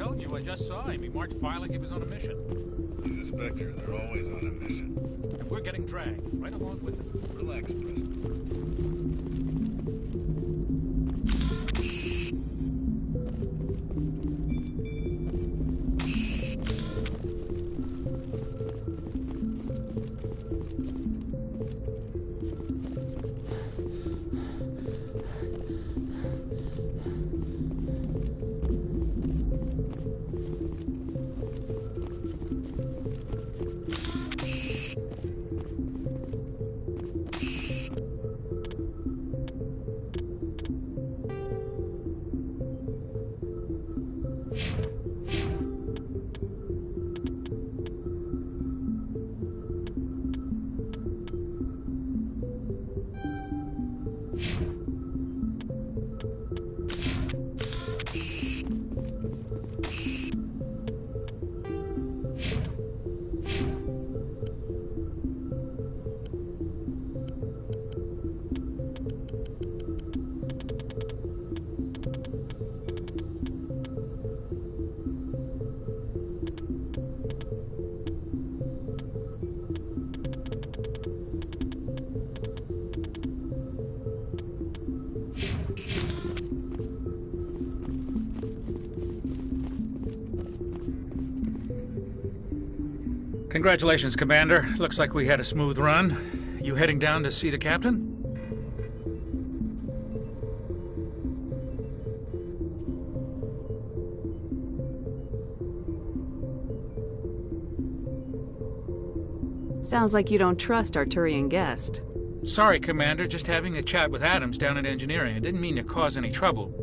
telling you, I just saw him. He marched by like he was on a mission. He's a Spectre. They're always on a mission. And we're getting dragged, right along with him. Relax, Preston. Congratulations, Commander. Looks like we had a smooth run. You heading down to see the captain? Sounds like you don't trust our Turian guest. Sorry, Commander. Just having a chat with Adams down at Engineering. I didn't mean to cause any trouble.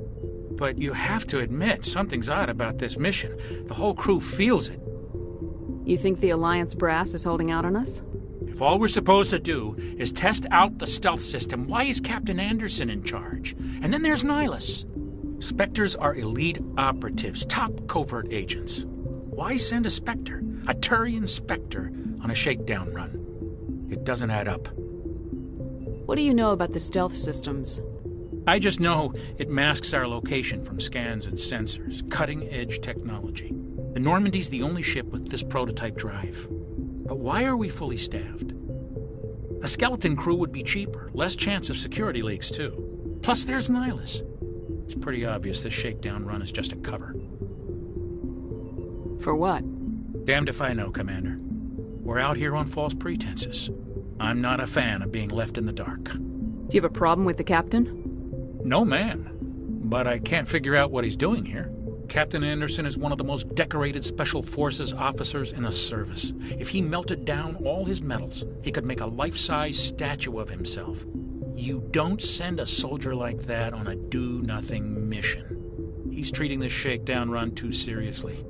But you have to admit, something's odd about this mission. The whole crew feels it. You think the Alliance brass is holding out on us? If all we're supposed to do is test out the stealth system, why is Captain Anderson in charge? And then there's Nihilus. Spectres are elite operatives, top covert agents. Why send a Spectre, a Turian Spectre, on a shakedown run? It doesn't add up. What do you know about the stealth systems? I just know it masks our location from scans and sensors. Cutting-edge technology. The Normandy's the only ship with this prototype drive. But why are we fully staffed? A skeleton crew would be cheaper, less chance of security leaks, too. Plus, there's Nihilus. It's pretty obvious this shakedown run is just a cover. For what? Damned if I know, Commander. We're out here on false pretenses. I'm not a fan of being left in the dark. Do you have a problem with the captain? No, ma'am. But I can't figure out what he's doing here. Captain Anderson is one of the most decorated Special Forces officers in the service. If he melted down all his medals, he could make a life-size statue of himself. You don't send a soldier like that on a do-nothing mission. He's treating this shakedown run too seriously.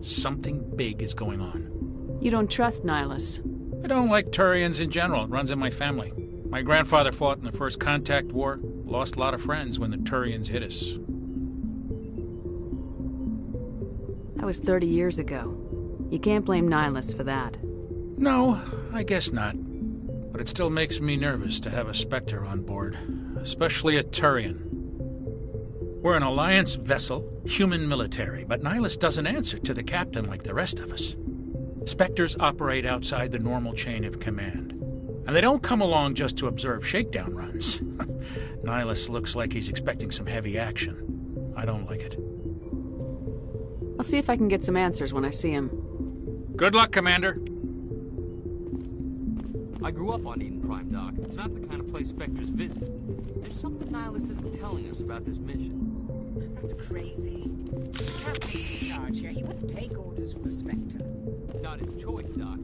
Something big is going on. You don't trust Nihilus? I don't like Turians in general. It runs in my family. My grandfather fought in the First Contact War, lost a lot of friends when the Turians hit us. That was 30 years ago. You can't blame Nihilus for that. No, I guess not. But it still makes me nervous to have a Spectre on board, especially a Turian. We're an Alliance vessel, human military, but Nihilus doesn't answer to the captain like the rest of us. Spectres operate outside the normal chain of command. And they don't come along just to observe shakedown runs. Nihilus looks like he's expecting some heavy action. I don't like it. I'll see if I can get some answers when I see him. Good luck, Commander. I grew up on Eden Prime, Doc. It's not the kind of place Spectres visit. There's something Nihilus isn't telling us about this mission. That's crazy. The captain's in charge here. He wouldn't take orders from a Spectre. Not his choice, Doc.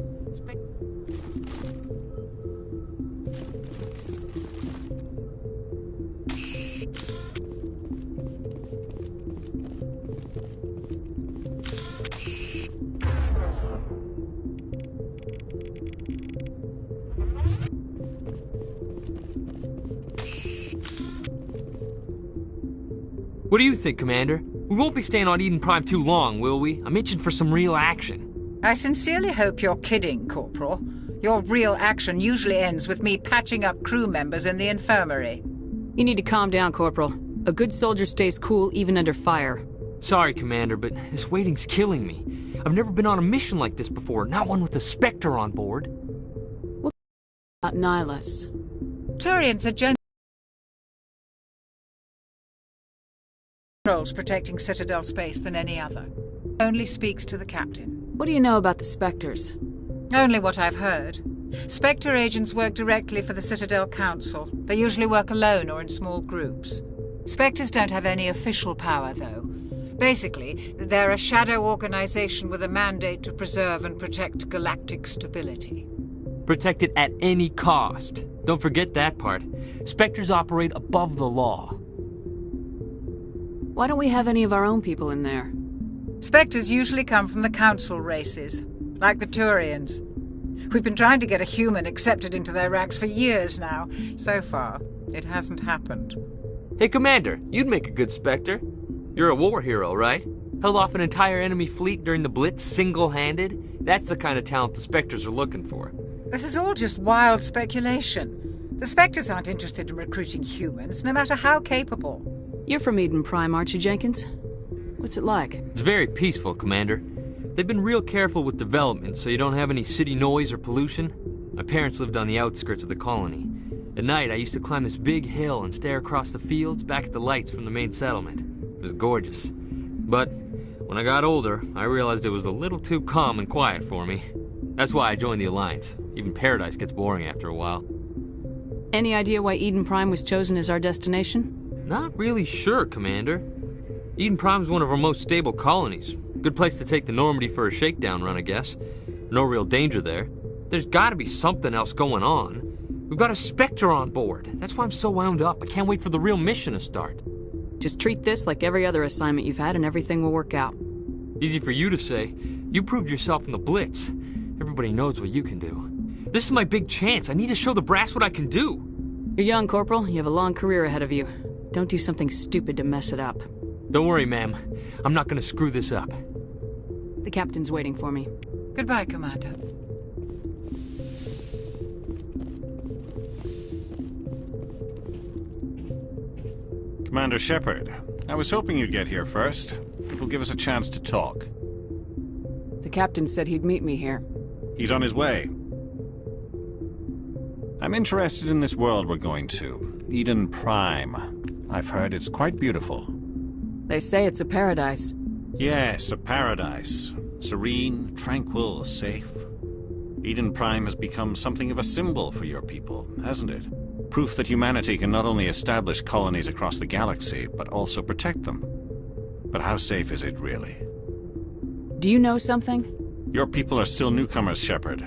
What do you think, Commander? We won't be staying on Eden Prime too long, will we? I'm itching for some real action. I sincerely hope you're kidding, Corporal. Your real action usually ends with me patching up crew members in the infirmary. You need to calm down, Corporal. A good soldier stays cool even under fire. Sorry, Commander, but this waiting's killing me. I've never been on a mission like this before, not one with a Spectre on board. What about Nihilus? Turians are generals protecting Citadel space than any other. Only speaks to the captain. What do you know about the Spectres? Only what I've heard. Spectre agents work directly for the Citadel Council. They usually work alone or in small groups. Spectres don't have any official power, though. Basically, they're a shadow organization with a mandate to preserve and protect galactic stability. Protect it at any cost. Don't forget that part. Spectres operate above the law. Why don't we have any of our own people in there? Spectres usually come from the Council races, like the Turians. We've been trying to get a human accepted into their ranks for years now. So far, it hasn't happened. Hey, Commander, you'd make a good Spectre. You're a war hero, right? Held off an entire enemy fleet during the Blitz single-handed? That's the kind of talent the Spectres are looking for. This is all just wild speculation. The Spectres aren't interested in recruiting humans, no matter how capable. You're from Eden Prime, aren't you, Jenkins? What's it like? It's very peaceful, Commander. They've been real careful with development, so you don't have any city noise or pollution. My parents lived on the outskirts of the colony. At night, I used to climb this big hill and stare across the fields back at the lights from the main settlement. It was gorgeous. But when I got older, I realized it was a little too calm and quiet for me. That's why I joined the Alliance. Even Paradise gets boring after a while. Any idea why Eden Prime was chosen as our destination? Not really sure, Commander. Eden Prime's one of our most stable colonies. Good place to take the Normandy for a shakedown run, I guess. No real danger there. There's gotta be something else going on. We've got a Spectre on board. That's why I'm so wound up. I can't wait for the real mission to start. Just treat this like every other assignment you've had and everything will work out. Easy for you to say. You proved yourself in the Blitz. Everybody knows what you can do. This is my big chance. I need to show the brass what I can do. You're young, Corporal. You have a long career ahead of you. Don't do something stupid to mess it up. Don't worry, ma'am. I'm not gonna screw this up. The captain's waiting for me. Goodbye, Commander. Commander Shepard, I was hoping you'd get here first. It will give us a chance to talk. The captain said he'd meet me here. He's on his way. I'm interested in this world we're going to, Eden Prime. I've heard it's quite beautiful. They say it's a paradise. Yes, a paradise. Serene, tranquil, safe. Eden Prime has become something of a symbol for your people, hasn't it? Proof that humanity can not only establish colonies across the galaxy, but also protect them. But how safe is it, really? Do you know something? Your people are still newcomers, Shepard.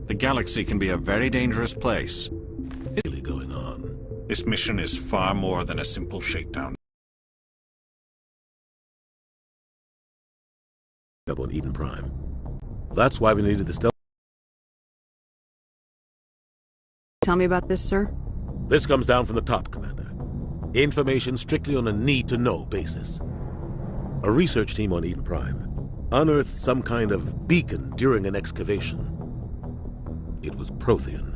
The galaxy can be a very dangerous place. What's really going on? This mission is far more than a simple shakedown. On Eden Prime. That's why we needed the stealth. Tell me about this, sir. This comes down from the top, Commander. Information strictly on a need-to-know basis. A research team on Eden Prime unearthed some kind of beacon during an excavation. It was Prothean.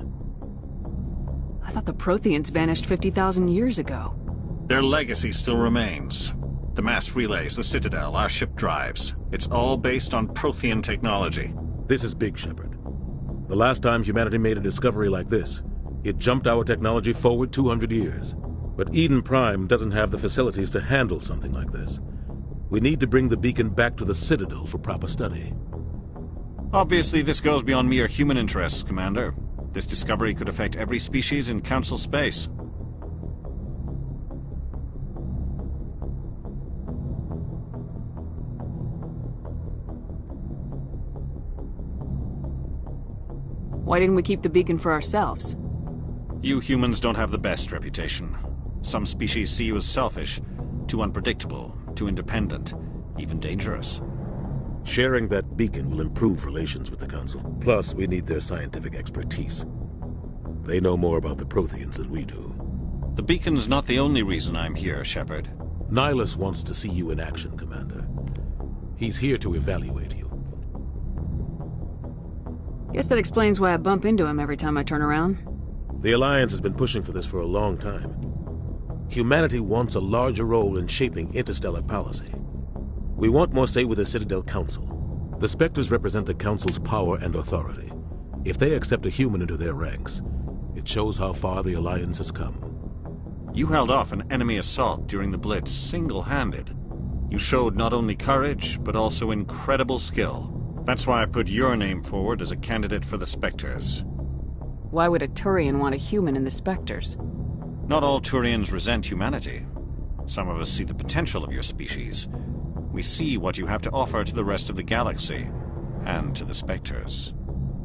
I thought the Protheans vanished 50,000 years ago. Their legacy still remains. The mass relays, the Citadel, our ship drives. It's all based on Prothean technology. This is big, Shepard. The last time humanity made a discovery like this, it jumped our technology forward 200 years. But Eden Prime doesn't have the facilities to handle something like this. We need to bring the beacon back to the Citadel for proper study. Obviously, this goes beyond mere human interests, Commander. This discovery could affect every species in Council space. Why didn't we keep the beacon for ourselves? You humans don't have the best reputation. Some species see you as selfish, too unpredictable, too independent, even dangerous. Sharing that beacon will improve relations with the Council. Plus, we need their scientific expertise. They know more about the Protheans than we do. The beacon's not the only reason I'm here, Shepard. Nihilus wants to see you in action, Commander. He's here to evaluate you. Guess that explains why I bump into him every time I turn around. The Alliance has been pushing for this for a long time. Humanity wants a larger role in shaping interstellar policy. We want more say with the Citadel Council. The Spectres represent the Council's power and authority. If they accept a human into their ranks, it shows how far the Alliance has come. You held off an enemy assault during the Blitz single-handed. You showed not only courage, but also incredible skill. That's why I put your name forward as a candidate for the Spectres. Why would a Turian want a human in the Spectres? Not all Turians resent humanity. Some of us see the potential of your species. We see what you have to offer to the rest of the galaxy, and to the Spectres.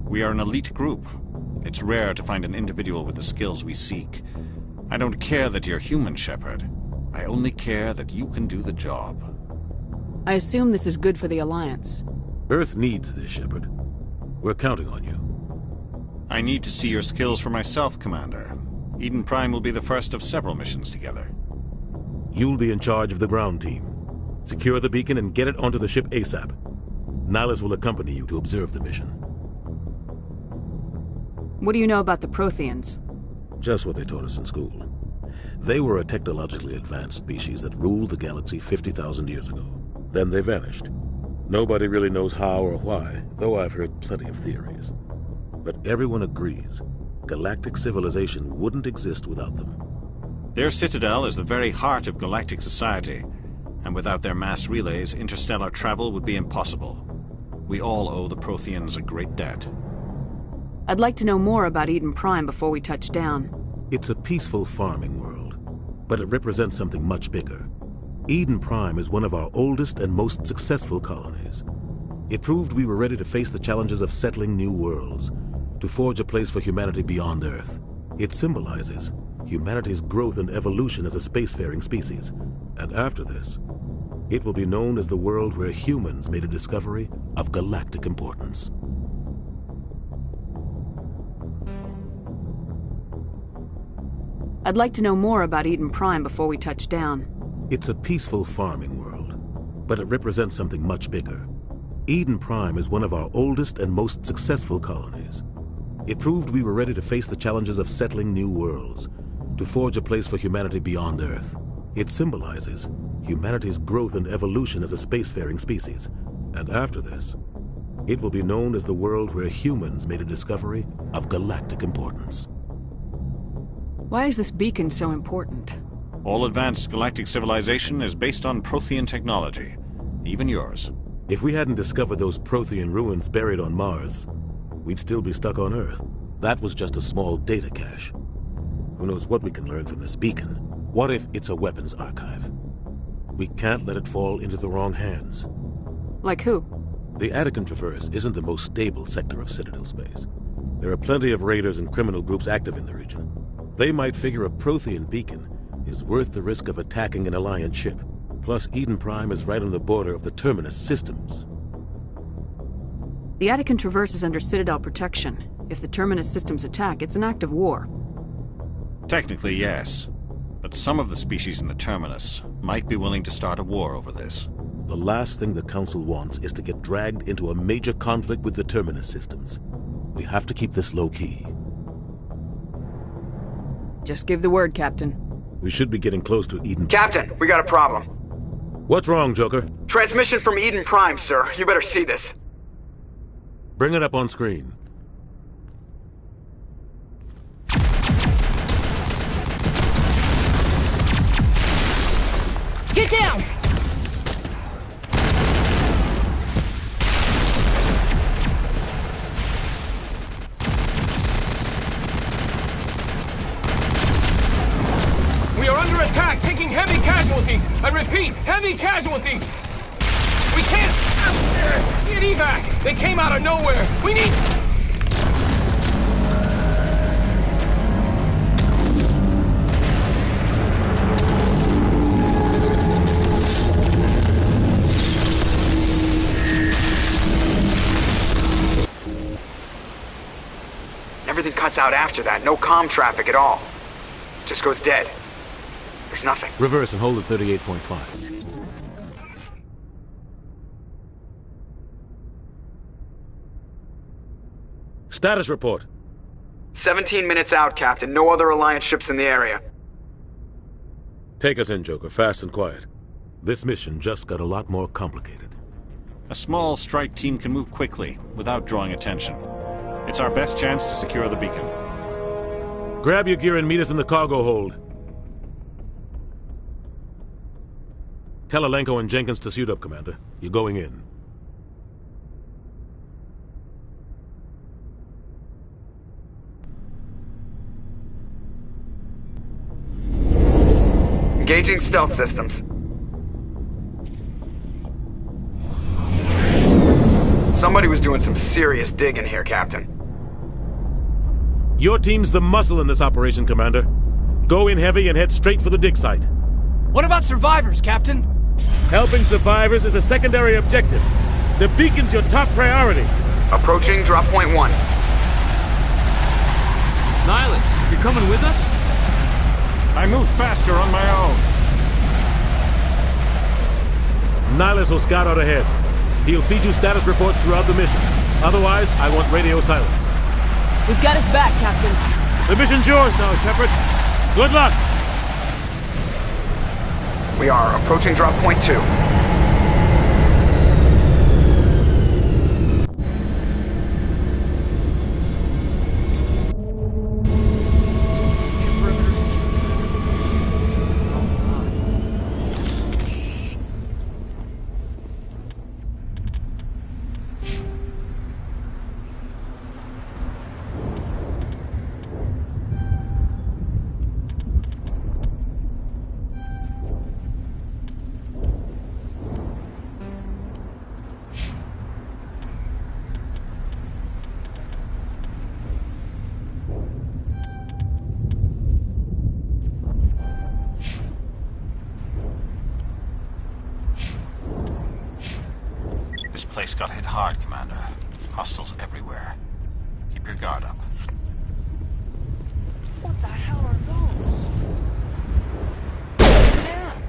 We are an elite group. It's rare to find an individual with the skills we seek. I don't care that you're human, Shepard. I only care that you can do the job. I assume this is good for the Alliance. Earth needs this, Shepard. We're counting on you. I need to see your skills for myself, Commander. Eden Prime will be the first of several missions together. You'll be in charge of the ground team. Secure the beacon and get it onto the ship ASAP. Nihilus will accompany you to observe the mission. What do you know about the Protheans? Just what they taught us in school. They were a technologically advanced species that ruled the galaxy 50,000 years ago. Then they vanished. Nobody really knows how or why, though I've heard plenty of theories. But everyone agrees, galactic civilization wouldn't exist without them. Their citadel is the very heart of galactic society, and without their mass relays, interstellar travel would be impossible. We all owe the Protheans a great debt. I'd like to know more about Eden Prime before we touch down. It's a peaceful farming world, but it represents something much bigger. Eden Prime is one of our oldest and most successful colonies. It proved we were ready to face the challenges of settling new worlds, to forge a place for humanity beyond Earth. It symbolizes humanity's growth and evolution as a spacefaring species. And after this, it will be known as the world where humans made a discovery of galactic importance. I'd like to know more about Eden Prime before we touch down. It's a peaceful farming world, but it represents something much bigger. Eden Prime is one of our oldest and most successful colonies. It proved we were ready to face the challenges of settling new worlds, to forge a place for humanity beyond Earth. It symbolizes humanity's growth and evolution as a spacefaring species. And after this, it will be known as the world where humans made a discovery of galactic importance. Why is this beacon so important? All advanced galactic civilization is based on Prothean technology, even yours. If we hadn't discovered those Prothean ruins buried on Mars, we'd still be stuck on Earth. That was just a small data cache. Who knows what we can learn from this beacon? What if it's a weapons archive? We can't let it fall into the wrong hands. Like who? The Attican Traverse isn't the most stable sector of Citadel space. There are plenty of raiders and criminal groups active in the region. They might figure a Prothean beacon is worth the risk of attacking an Alliance ship. Plus, Eden Prime is right on the border of the Terminus systems. The Attican Traverse is under Citadel protection. If the Terminus systems attack, it's an act of war. Technically, yes. But some of the species in the Terminus might be willing to start a war over this. The last thing the Council wants is to get dragged into a major conflict with the Terminus systems. We have to keep this low-key. Just give the word, Captain. We should be getting close to Eden... Captain, we got a problem. What's wrong, Joker? Transmission from Eden Prime, sir. You better see this. Bring it up on screen. Get down! We are under attack, taking heavy casualties. I repeat, heavy casualties. We can't get evac. They came out of nowhere. We need... Everything cuts out after that. No comm traffic at all. Just goes dead. There's nothing. Reverse and hold at 38.5. Status report. 17 minutes out, Captain. No other Alliance ships in the area. Take us in, Joker. Fast and quiet. This mission just got a lot more complicated. A small strike team can move quickly, without drawing attention. It's our best chance to secure the beacon. Grab your gear and meet us in the cargo hold. Tell Alenko and Jenkins to suit up, Commander. You're going in. Engaging stealth systems. Somebody was doing some serious digging here, Captain. Your team's the muscle in this operation, Commander. Go in heavy and head straight for the dig site. What about survivors, Captain? Helping survivors is a secondary objective. The beacon's your top priority. Approaching drop point 1. Nihilus, you're coming with us? I move faster on my own. Nihilus will scout out ahead. He'll feed you status reports throughout the mission. Otherwise, I want radio silence. We've got his back, Captain. The mission's yours now, Shepard. Good luck! We are approaching drop point 2. This place got hit hard, Commander. Hostiles everywhere. Keep your guard up. What the hell are those? Damn!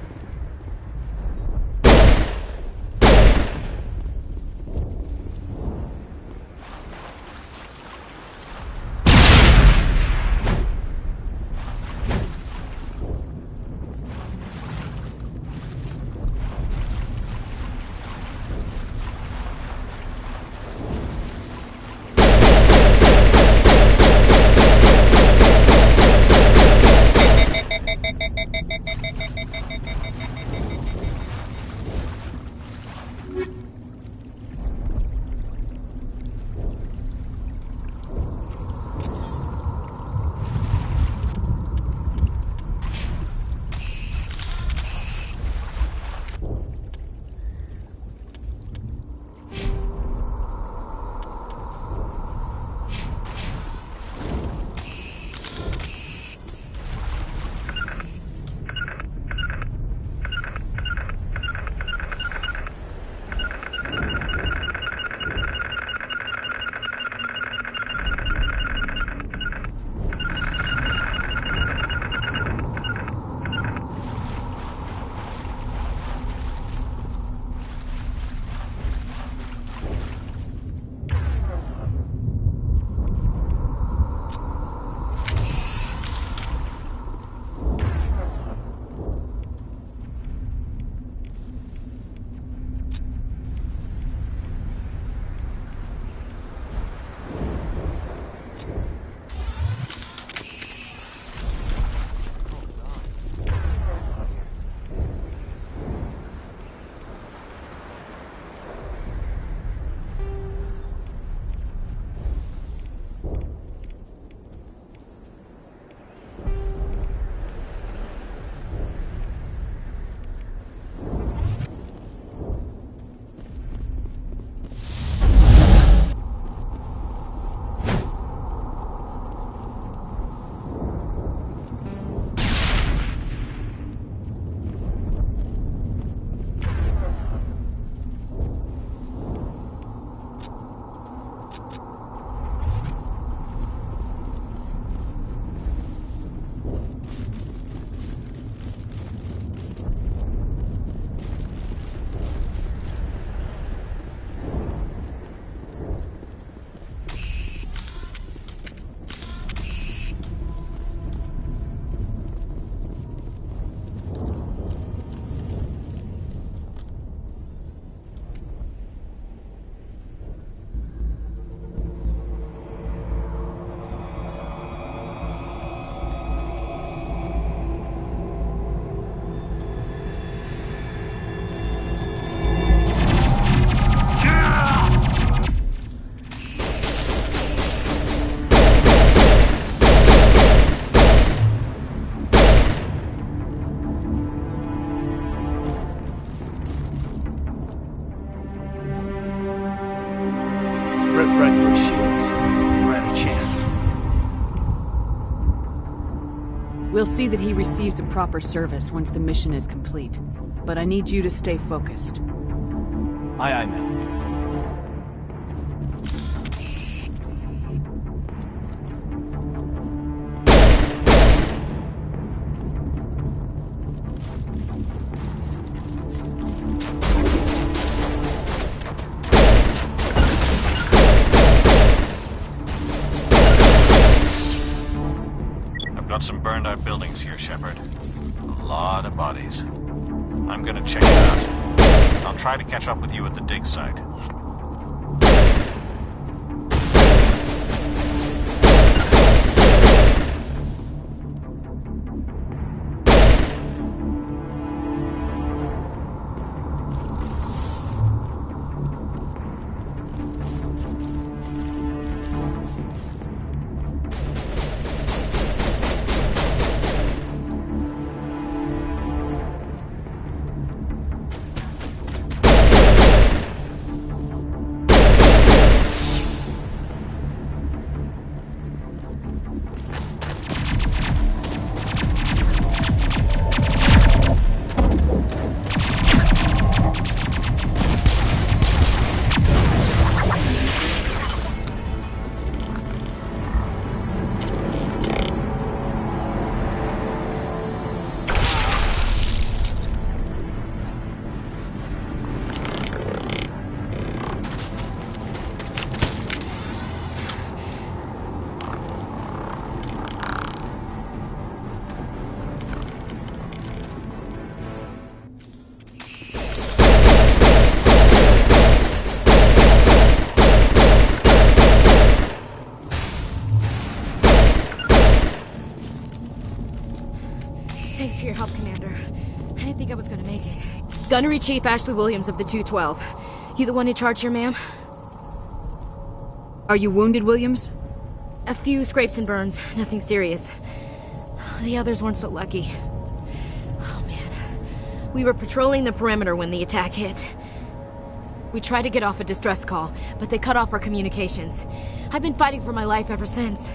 We'll see that he receives a proper service once the mission is complete. But I need you to stay focused. Aye, aye, ma'am. Got some burned out buildings here, Shepard. A lot of bodies. I'm gonna check it out. I'll try to catch up with you at the dig site. Thanks for your help, Commander. I didn't think I was gonna make it. Gunnery Chief Ashley Williams of the 212. You the one in charge here, ma'am? Are you wounded, Williams? A few scrapes and burns, nothing serious. The others weren't so lucky. Oh man. We were patrolling the perimeter when the attack hit. We tried to get off a distress call, but they cut off our communications. I've been fighting for my life ever since.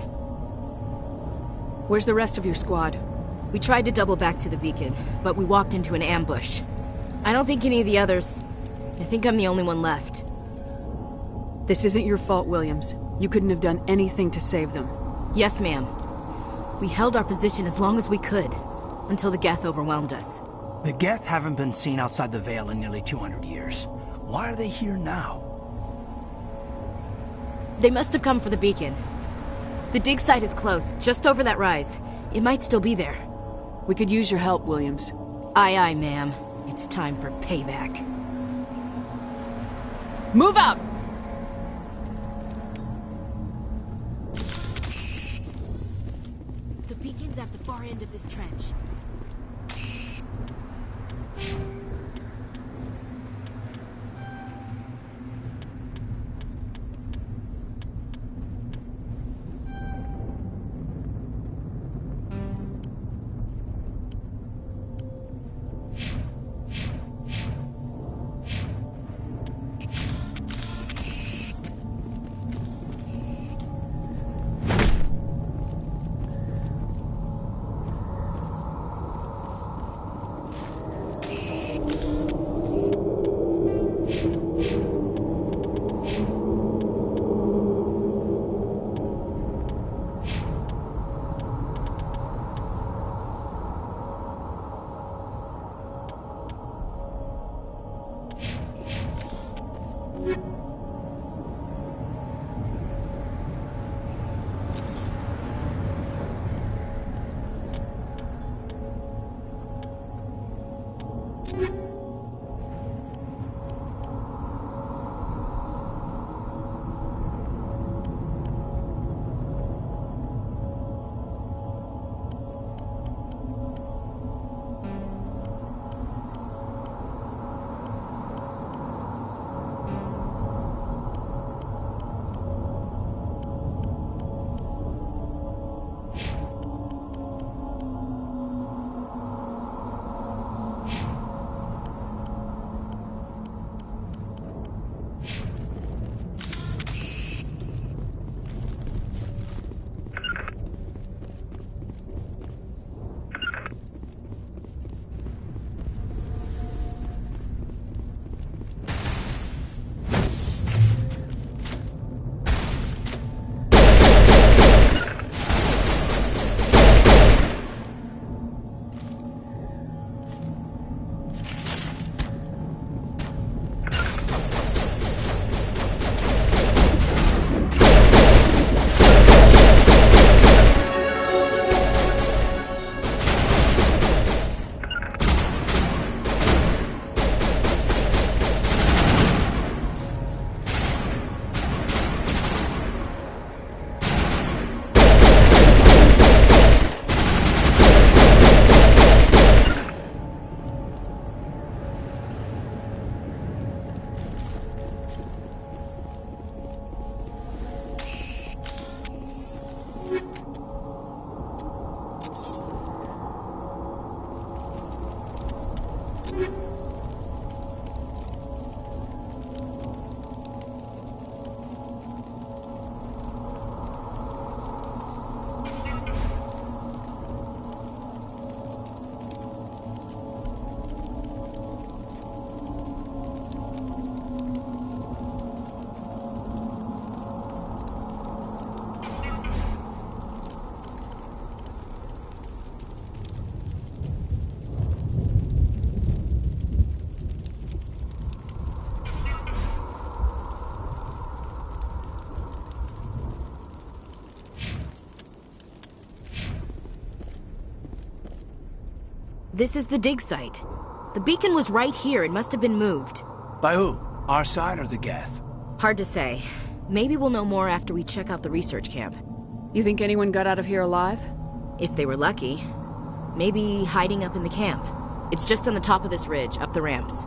Where's the rest of your squad? We tried to double back to the beacon, but we walked into an ambush. I don't think any of the others... I think I'm the only one left. This isn't your fault, Williams. You couldn't have done anything to save them. Yes, ma'am. We held our position as long as we could, until the Geth overwhelmed us. The Geth haven't been seen outside the Veil in nearly 200 years. Why are they here now? They must have come for the beacon. The dig site is close, just over that rise. It might still be there. We could use your help, Williams. Aye, aye, ma'am. It's time for payback. Move out! The beacon's at the far end of this trench. This is the dig site. The beacon was right here. It must have been moved. By who? Our side or the Geth? Hard to say. Maybe we'll know more after we check out the research camp. You think anyone got out of here alive? If they were lucky. Maybe hiding up in the camp. It's just on the top of this ridge, up the ramps.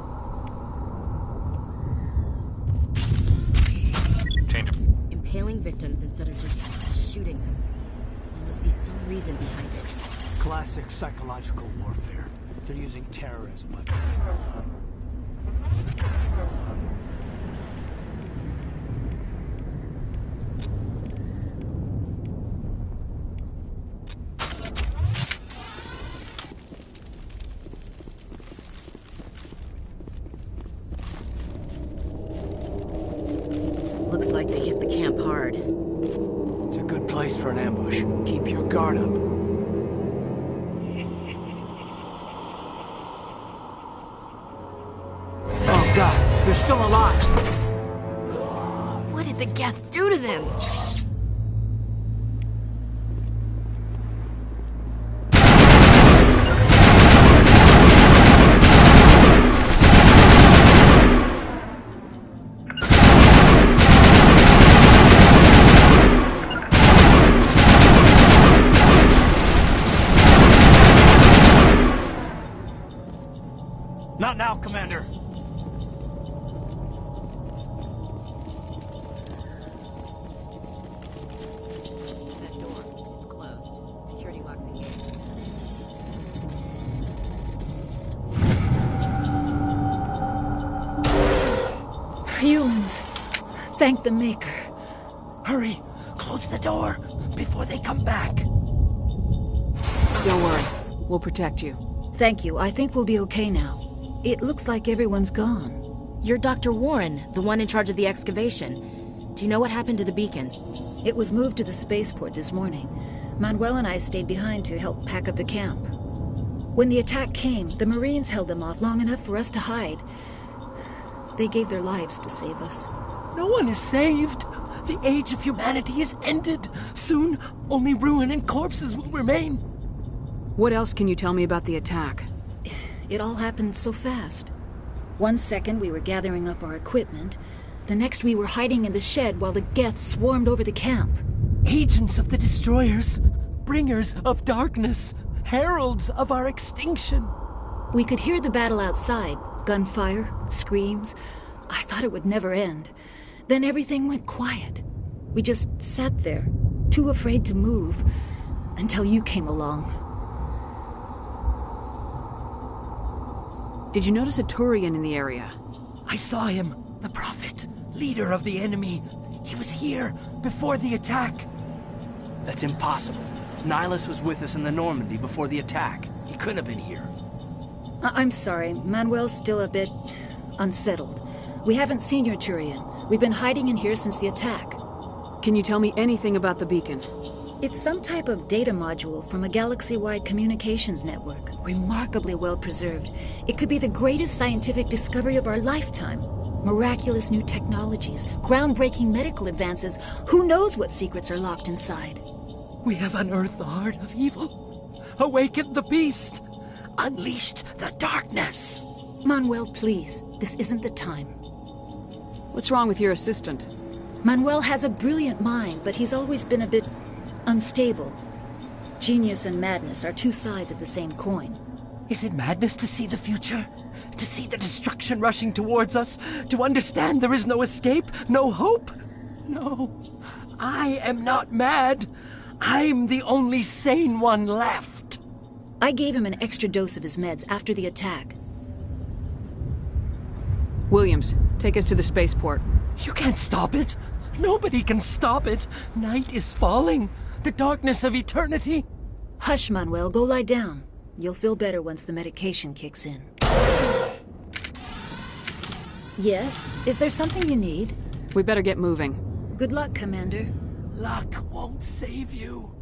Change. Impaling victims instead of just shooting them. There must be some reason behind it. Classic psychological warfare. They're using terror as a weapon. Looks like they hit the camp hard. It's a good place for an ambush. Keep your guard up. Oh god, they're still alive! What did the Geth do to them? Not now, Commander! That door, it's closed. Security locks engaged. Humans. Thank the Maker. Hurry! Close the door before they come back! Don't worry. We'll protect you. Thank you. I think we'll be okay now. It looks like everyone's gone. You're Dr. Warren, the one in charge of the excavation. Do you know what happened to the beacon? It was moved to the spaceport this morning. Manuel and I stayed behind to help pack up the camp. When the attack came, the Marines held them off long enough for us to hide. They gave their lives to save us. No one is saved! The age of humanity is ended! Soon, only ruin and corpses will remain! What else can you tell me about the attack? It all happened so fast. 1 second we were gathering up our equipment. The next we were hiding in the shed while the Geth swarmed over the camp. Agents of the destroyers, bringers of darkness, heralds of our extinction. We could hear the battle outside. Gunfire, screams. I thought it would never end. Then everything went quiet. We just sat there, too afraid to move, until you came along. Did you notice a Turian in the area? I saw him, the Prophet, leader of the enemy. He was here before the attack. That's impossible. Nihilus was with us in the Normandy before the attack. He couldn't have been here. I'm sorry. Manuel's still a bit unsettled. We haven't seen your Turian. We've been hiding in here since the attack. Can you tell me anything about the beacon? It's some type of data module from a galaxy-wide communications network. Remarkably well preserved. It could be the greatest scientific discovery of our lifetime. Miraculous new technologies, groundbreaking medical advances. Who knows what secrets are locked inside? We have unearthed the heart of evil, awakened the beast, unleashed the darkness. Manuel, please. This isn't the time. What's wrong with your assistant? Manuel has a brilliant mind, but he's always been a bit unstable. Genius and madness are two sides of the same coin. Is it madness to see the future? To see the destruction rushing towards us? To understand there is no escape? No hope? No. I am not mad. I'm the only sane one left. I gave him an extra dose of his meds after the attack. Williams, take us to the spaceport. You can't stop it. Nobody can stop it. Night is falling. The darkness of eternity. Hush, Manuel. Go lie down. You'll feel better once the medication kicks in. Yes? Is there something you need? We better get moving. Good luck, Commander. Luck won't save you.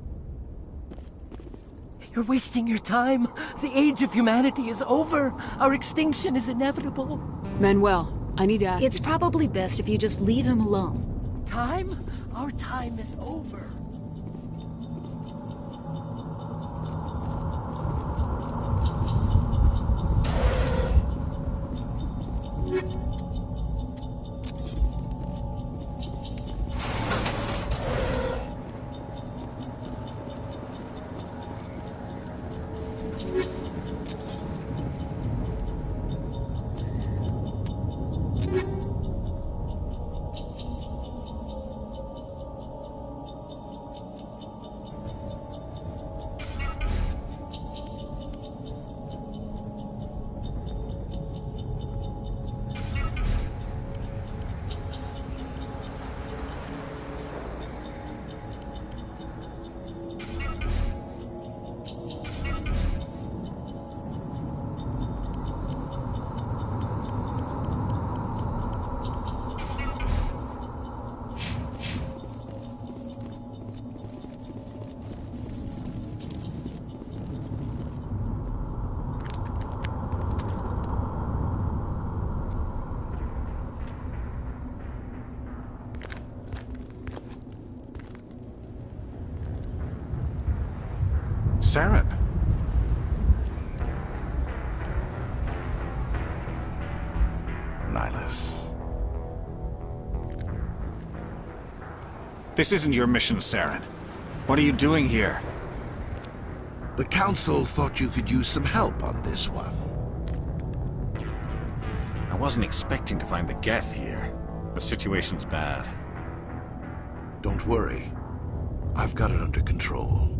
You're wasting your time. The age of humanity is over. Our extinction is inevitable. Manuel, I need to ask It's probably best if you just leave him alone. Time? Our time is over. Saren. Nihilus. This isn't your mission, Saren. What are you doing here? The Council thought you could use some help on this one. I wasn't expecting to find the Geth here. The situation's bad. Don't worry. I've got it under control.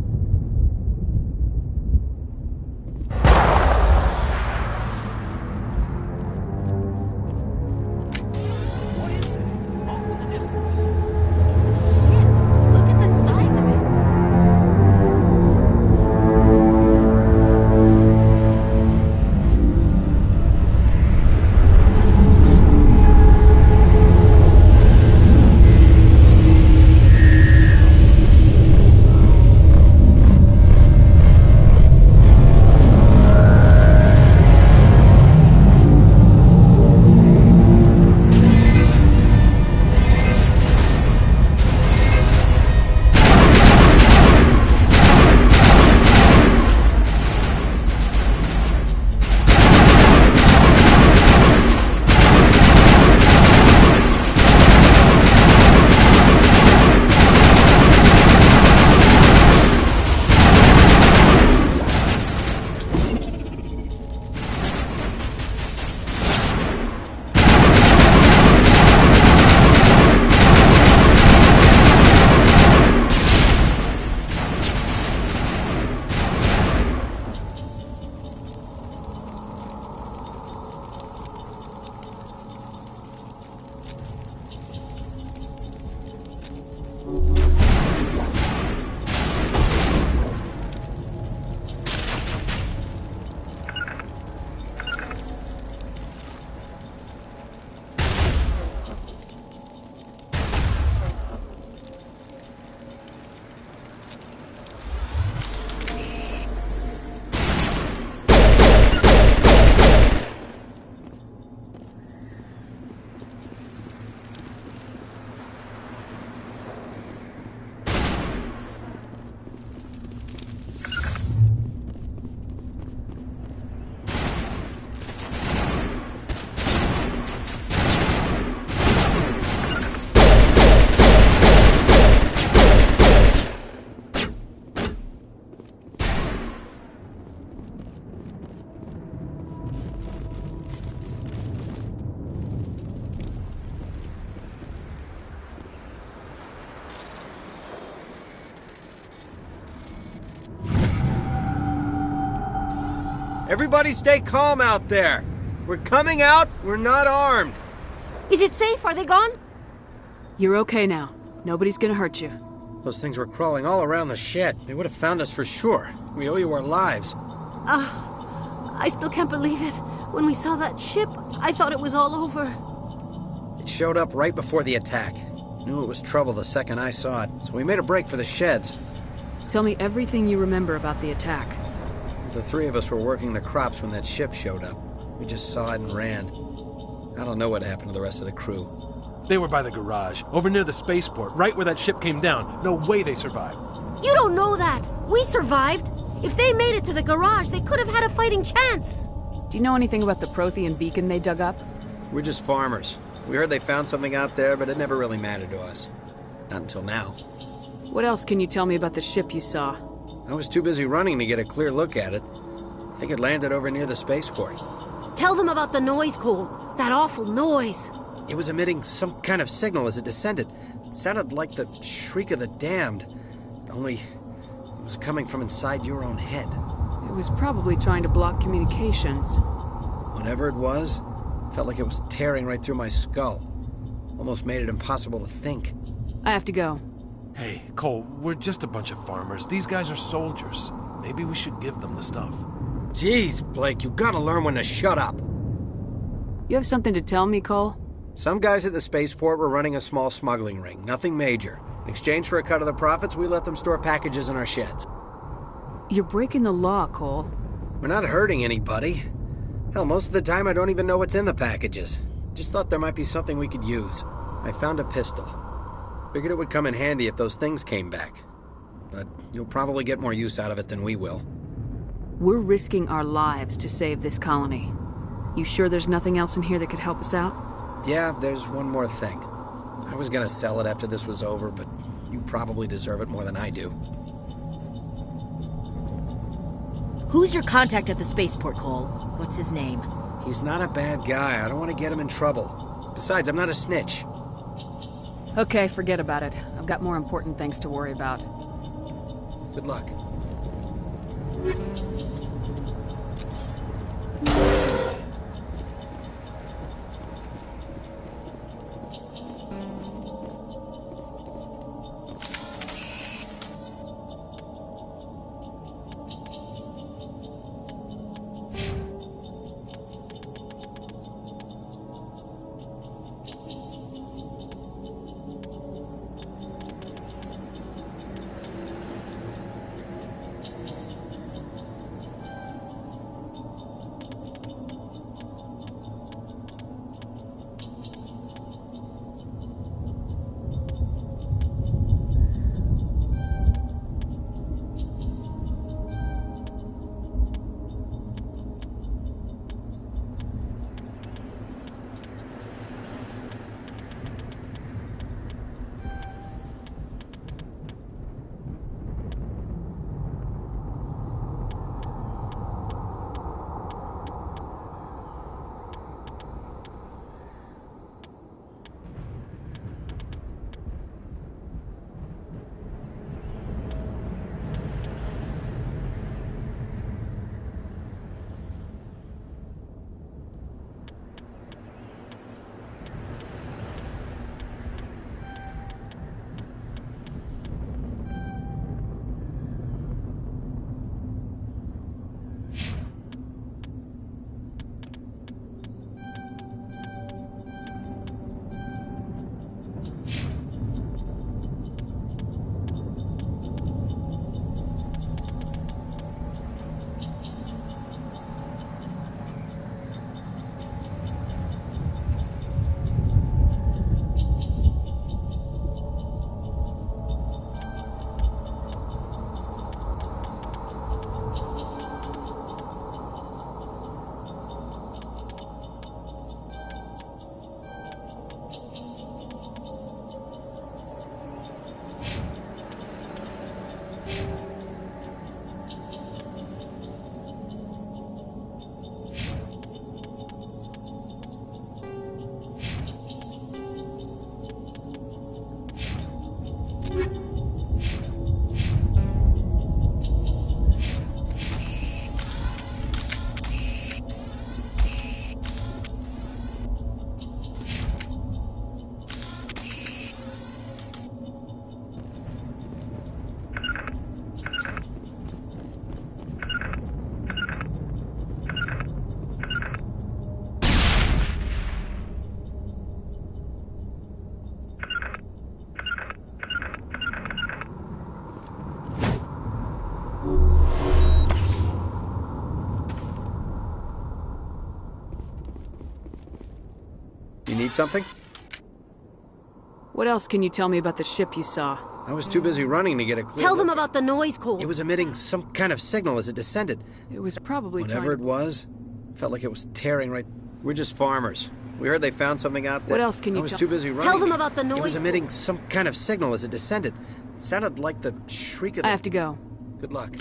Everybody stay calm out there. We're coming out, we're not armed. Is it safe? Are they gone? You're okay now. Nobody's gonna hurt you. Those things were crawling all around the shed. They would have found us for sure. We owe you our lives. I still can't believe it. When we saw that ship, I thought it was all over. It showed up right before the attack. Knew it was trouble the second I saw it, so we made a break for the sheds. Tell me everything you remember about the attack. The three of us were working the crops when that ship showed up. We just saw it and ran. I don't know what happened to the rest of the crew. They were by the garage, over near the spaceport, right where that ship came down. No way they survived. You don't know that! We survived! If they made it to the garage, they could have had a fighting chance! Do you know anything about the Prothean beacon they dug up? We're just farmers. We heard they found something out there, but it never really mattered to us. Not until now. What else can you tell me about the ship you saw? I was too busy running to get a clear look at it. I think it landed over near the spaceport. Tell them about the noise, Cole. That awful noise. It was emitting some kind of signal as it descended. It sounded like the shriek of the damned. Only it was coming from inside your own head. It was probably trying to block communications. Whatever it was, felt like it was tearing right through my skull. Almost made it impossible to think. I have to go. Hey, Cole, we're just a bunch of farmers. These guys are soldiers. Maybe we should give them the stuff. Jeez, Blake, you gotta learn when to shut up. You have something to tell me, Cole? Some guys at the spaceport were running a small smuggling ring, nothing major. In exchange for a cut of the profits, we let them store packages in our sheds. You're breaking the law, Cole. We're not hurting anybody. Hell, most of the time I don't even know what's in the packages. Just thought there might be something we could use. I found a pistol. Figured it would come in handy if those things came back. but you'll probably get more use out of it than we will. We're risking our lives to save this colony. You sure there's nothing else in here that could help us out? Yeah, there's one more thing. I was gonna sell it after this was over, but you probably deserve it more than I do. Who's your contact at the spaceport, Cole? What's his name? He's not a bad guy. I don't want to get him in trouble. Besides, I'm not a snitch. Okay, forget about it. I've got more important things to worry about. Good luck. You need something? What else can you tell me about the ship you saw? I was too busy running to get a clear Tell them look. about the noise, Cole. It was emitting some kind of signal as it descended. It was probably Whatever it was, felt like it was tearing right... We're just farmers. We heard they found something out there. What else can you I was too busy running. Tell them about the noise. It was emitting some kind of signal as it descended. It sounded like the shriek of I have to go. Good luck.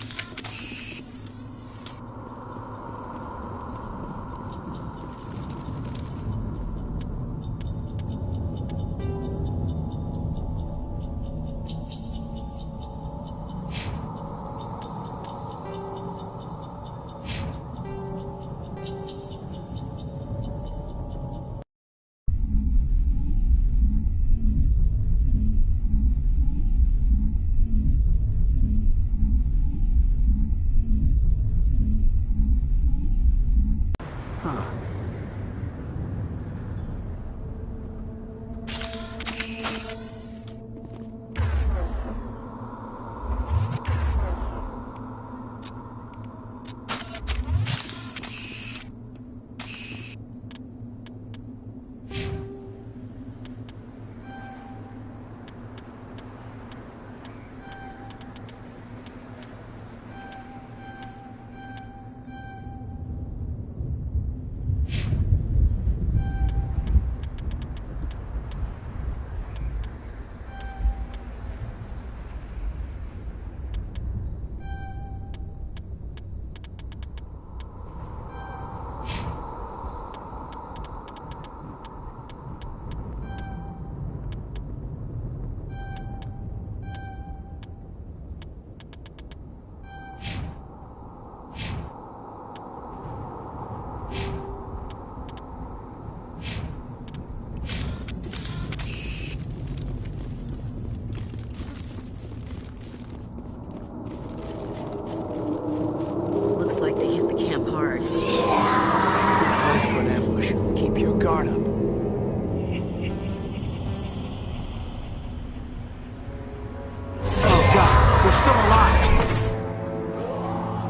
still alive.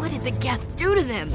What did the Geth do to them?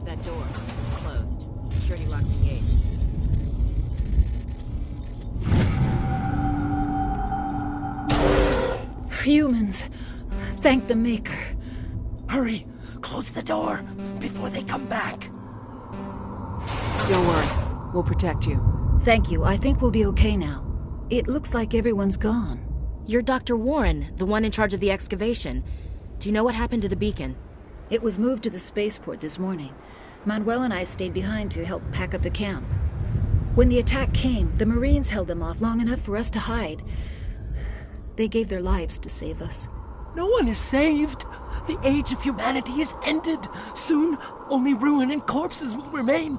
That door is closed. Security locks engaged. Humans. Thank the Maker. Hurry! Close the door before they come back. Don't worry. We'll protect you. Thank you. I think we'll be okay now. It looks like everyone's gone. You're Dr. Warren, the one in charge of the excavation. Do you know what happened to the beacon? It was moved to the spaceport this morning. Manuel and I stayed behind to help pack up the camp. When the attack came, the Marines held them off long enough for us to hide. They gave their lives to save us. No one is saved. The age of humanity is ended. Soon, only ruin and corpses will remain.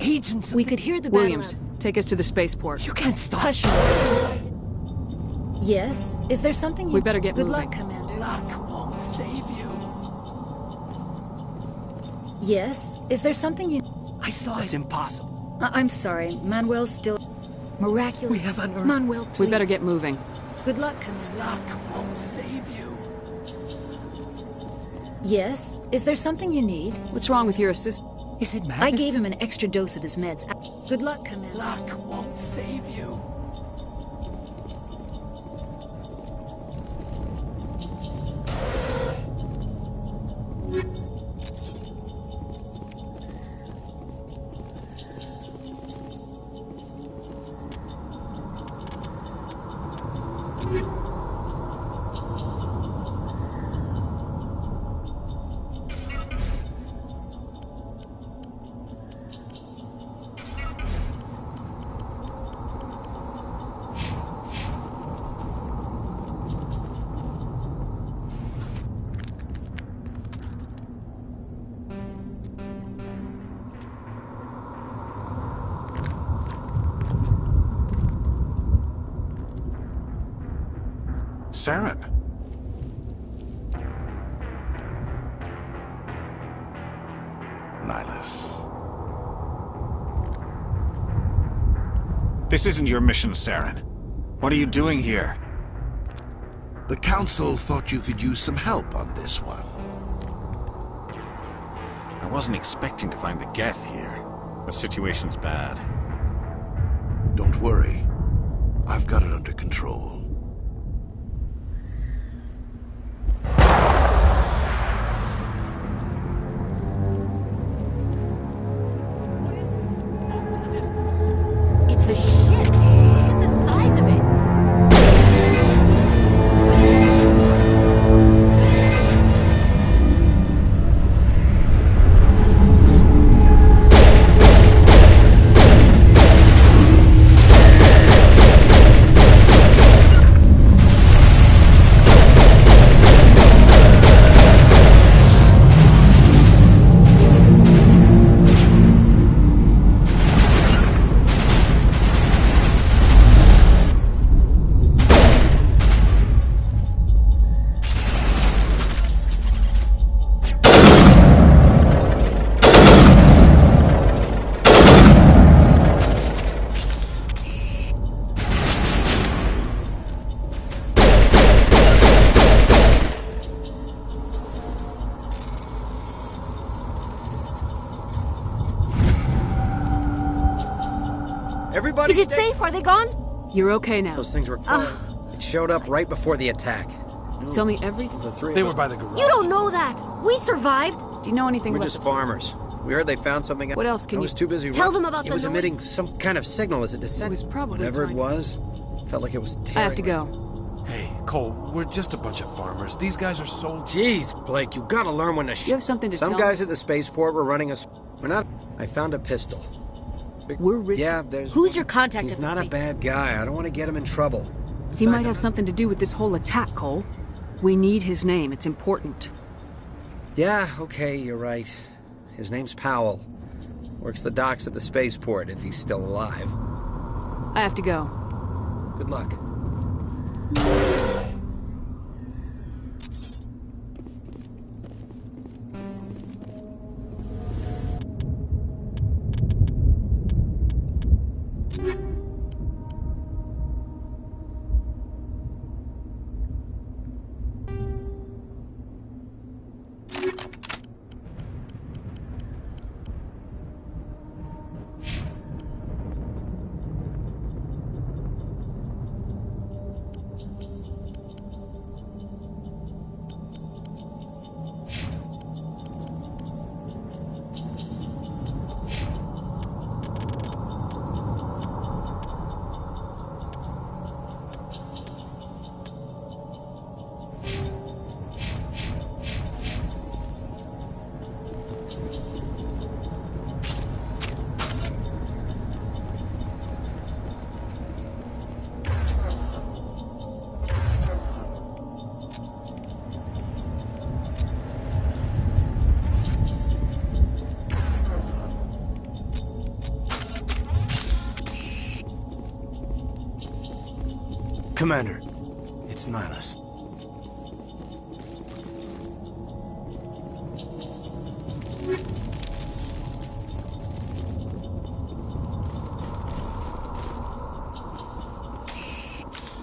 Agents of We could hear the Williams, take us to the spaceport. You can't stop. Hush. Yes? Is there something you... We better get Good moving. luck, Commander. Luck won't save you. Yes? Is there something you... I saw it. It's impossible. I'm sorry. Manuel's still... Miraculous... We have unearthed... Manuel, please. We better get moving. Good luck, Commander. Luck won't save you. Yes? Is there something you need? What's wrong with your assist? Is it madness? I gave him an extra dose of his meds. Good luck, Commander. Luck won't save you. Saren. Nihilus. This isn't your mission, Saren. What are you doing here? The Council thought you could use some help on this one. I wasn't expecting to find the Geth here. The situation's bad. Don't worry. I've got it under control. It's a ship. Look at the size of it. Everybody Is it safe? Are they gone? You're okay now. Those things were closed. It showed up right before the attack. Tell me everything. The three They of were us- by the garage. You don't know that. We survived. Do you know anything We're about just farmers. We heard they found something. What else can I you... was too busy. Tell them about It the was noise. emitting some kind of signal as it descended. It was probably whatever trying- it was. Felt like it was tearing. I have to go. Hey, Cole, we're just a bunch of farmers. These guys are soldiers. Jeez, Blake, you gotta learn when to You have something to Some tell guys me? at the spaceport were running us. We're not. I found a pistol. We're risking... Yeah, there's. Who's your contact He's at the not a space? bad guy. I don't want to get him in trouble. He might have something to do with this whole attack, Cole. We need his name. It's important. Yeah, okay, you're right. His name's Powell. Works the docks at the spaceport if he's still alive. I have to go. Good luck. Commander, it's Nihilus.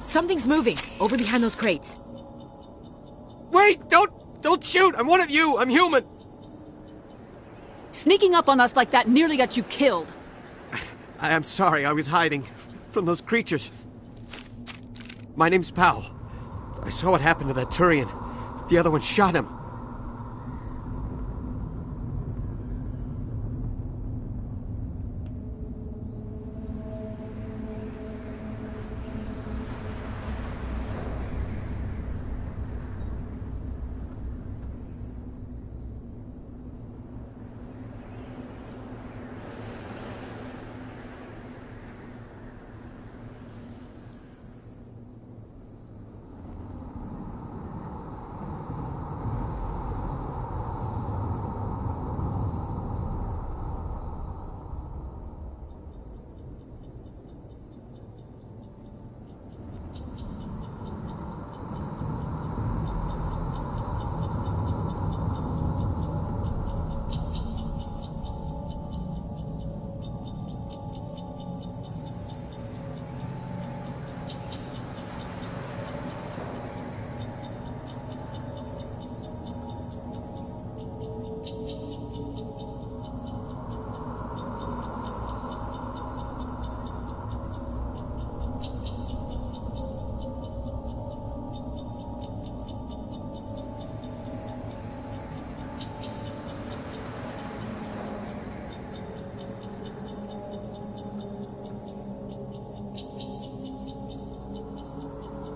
Something's moving over behind those crates. Wait! Don't shoot! I'm one of you! I'm human! Sneaking up on us like that nearly got you killed. I'm sorry, I was hiding from those creatures. My name's Powell. I saw what happened to that Turian. The other one shot him.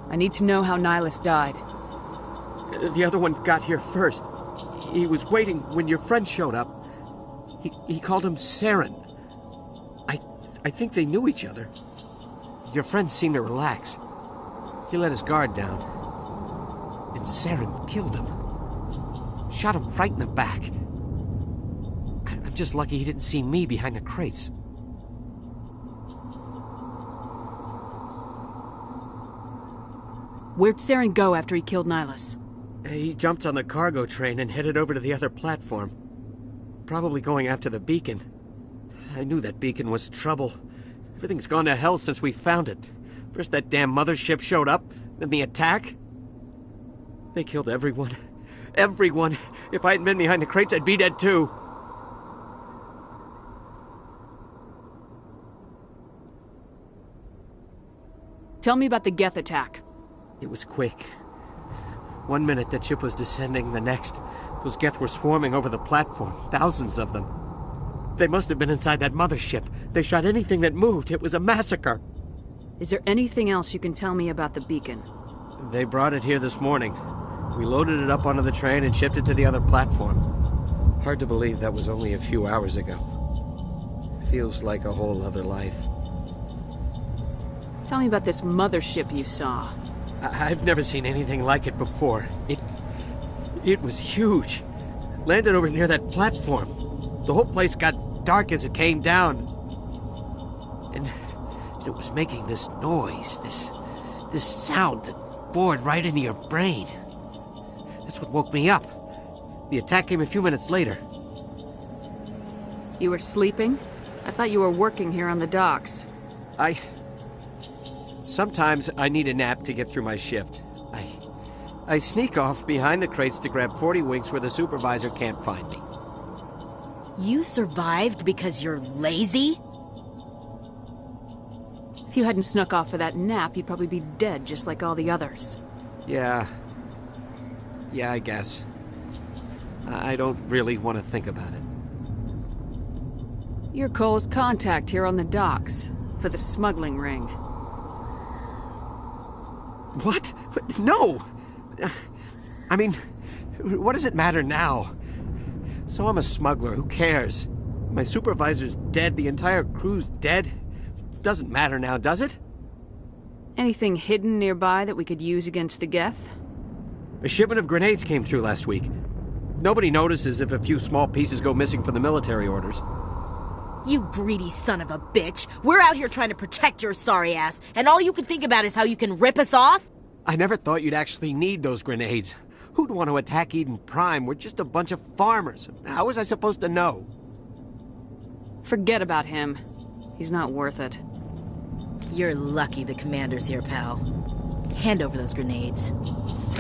I need to know how Nihilus died. The other one got here first. He was waiting when your friend showed up. He called him Saren. I think they knew each other. Your friend seemed to relax. He let his guard down. And Saren killed him. Shot him right in the back. I'm just lucky he didn't see me behind the crates. Where'd Saren go after he killed Nihilus? He jumped on the cargo train and headed over to the other platform. Probably going after the beacon. I knew that beacon was trouble. Everything's gone to hell since we found it. First that damn mothership showed up, then the attack. They killed everyone. Everyone. If I hadn't been behind the crates, I'd be dead too. Tell me about the Geth attack. It was quick. 1 minute the ship was descending, the next, those Geth were swarming over the platform. Thousands of them. They must have been inside that mothership. They shot anything that moved. It was a massacre. Is there anything else you can tell me about the beacon? They brought it here this morning. We loaded it up onto the train and shipped it to the other platform. Hard to believe that was only a few hours ago. Feels like a whole other life. Tell me about this mothership you saw. I've never seen anything like it before. It was huge. Landed over near that platform. The whole place got dark as it came down. And it was making this noise, this sound that bored right into your brain. That's what woke me up. The attack came a few minutes later. You were sleeping? I thought you were working here on the docks. Sometimes I need a nap to get through my shift. I sneak off behind the crates to grab 40 winks where the supervisor can't find me. You survived because you're lazy? If you hadn't snuck off for that nap, you'd probably be dead just like all the others. Yeah, I guess. I don't really want to think about it. You're Cole's contact here on the docks, for the smuggling ring. What? No! I mean, what does it matter now? So I'm a smuggler, who cares? My supervisor's dead, the entire crew's dead. Doesn't matter now, does it? Anything hidden nearby that we could use against the Geth? A shipment of grenades came through last week. Nobody notices if a few small pieces go missing from the military orders. You greedy son of a bitch! We're out here trying to protect your sorry ass, and all you can think about is how you can rip us off? I never thought you'd actually need those grenades. Who'd want to attack Eden Prime? We're just a bunch of farmers. How was I supposed to know? Forget about him. He's not worth it. You're lucky the commander's here, pal. Hand over those grenades.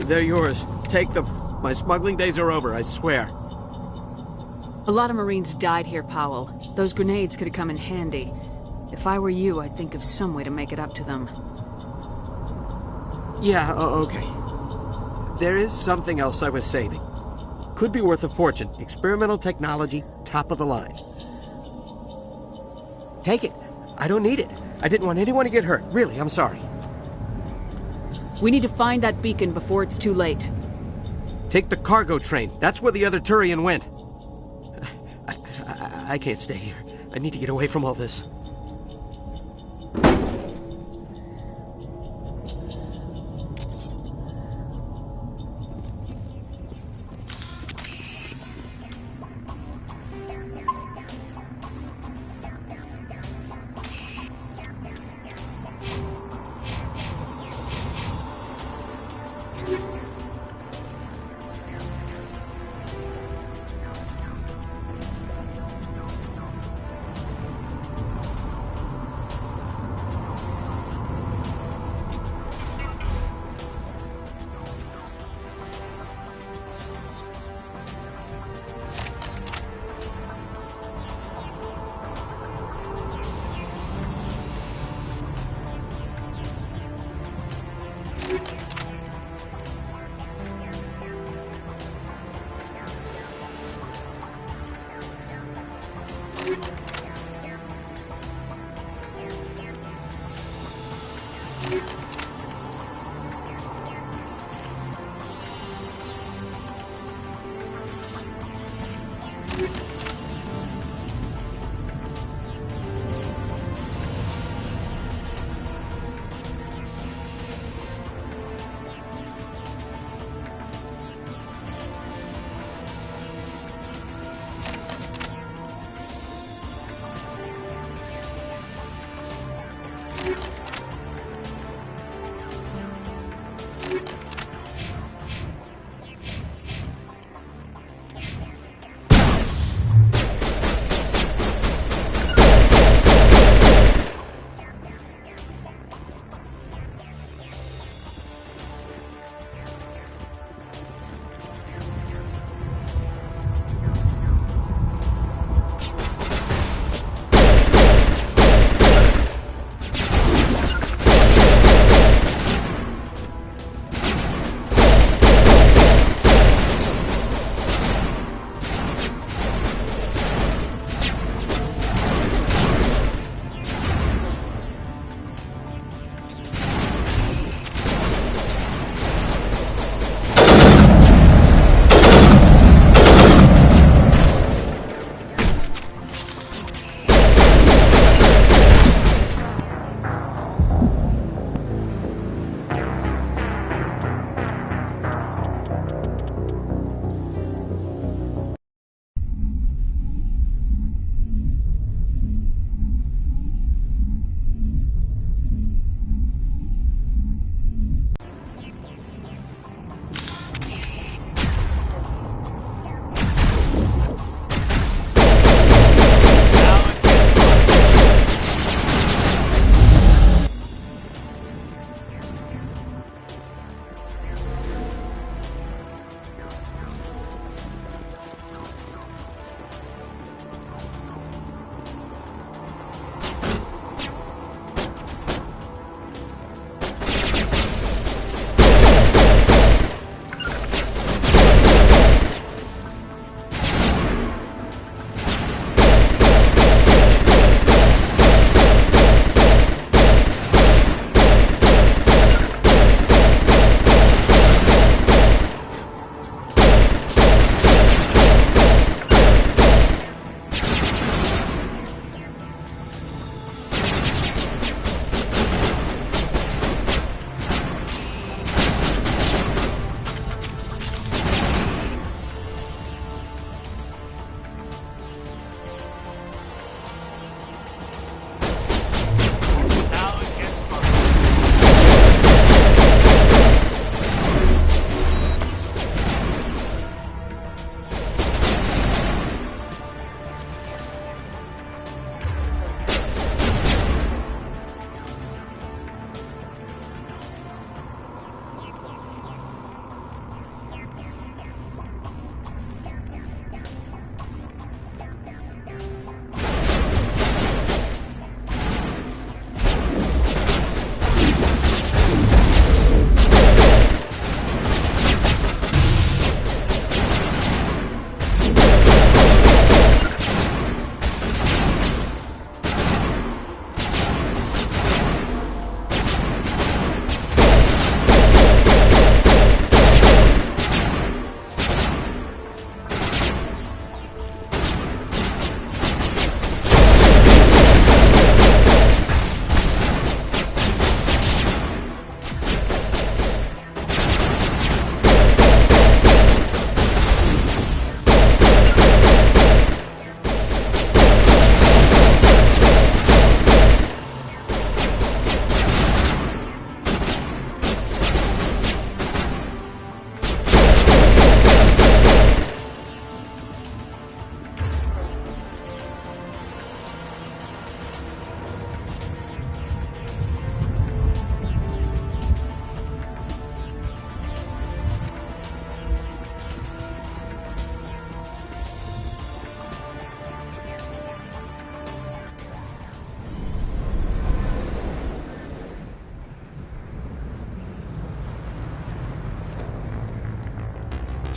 They're yours. Take them. My smuggling days are over, I swear. A lot of Marines died here, Powell. Those grenades could have come in handy. If I were you, I'd think of some way to make it up to them. Yeah, okay. There is something else I was saving. Could be worth a fortune. Experimental technology, top of the line. Take it. I don't need it. I didn't want anyone to get hurt. Really, I'm sorry. We need to find that beacon before it's too late. Take the cargo train. That's where the other Turian went. I can't stay here. I need to get away from all this.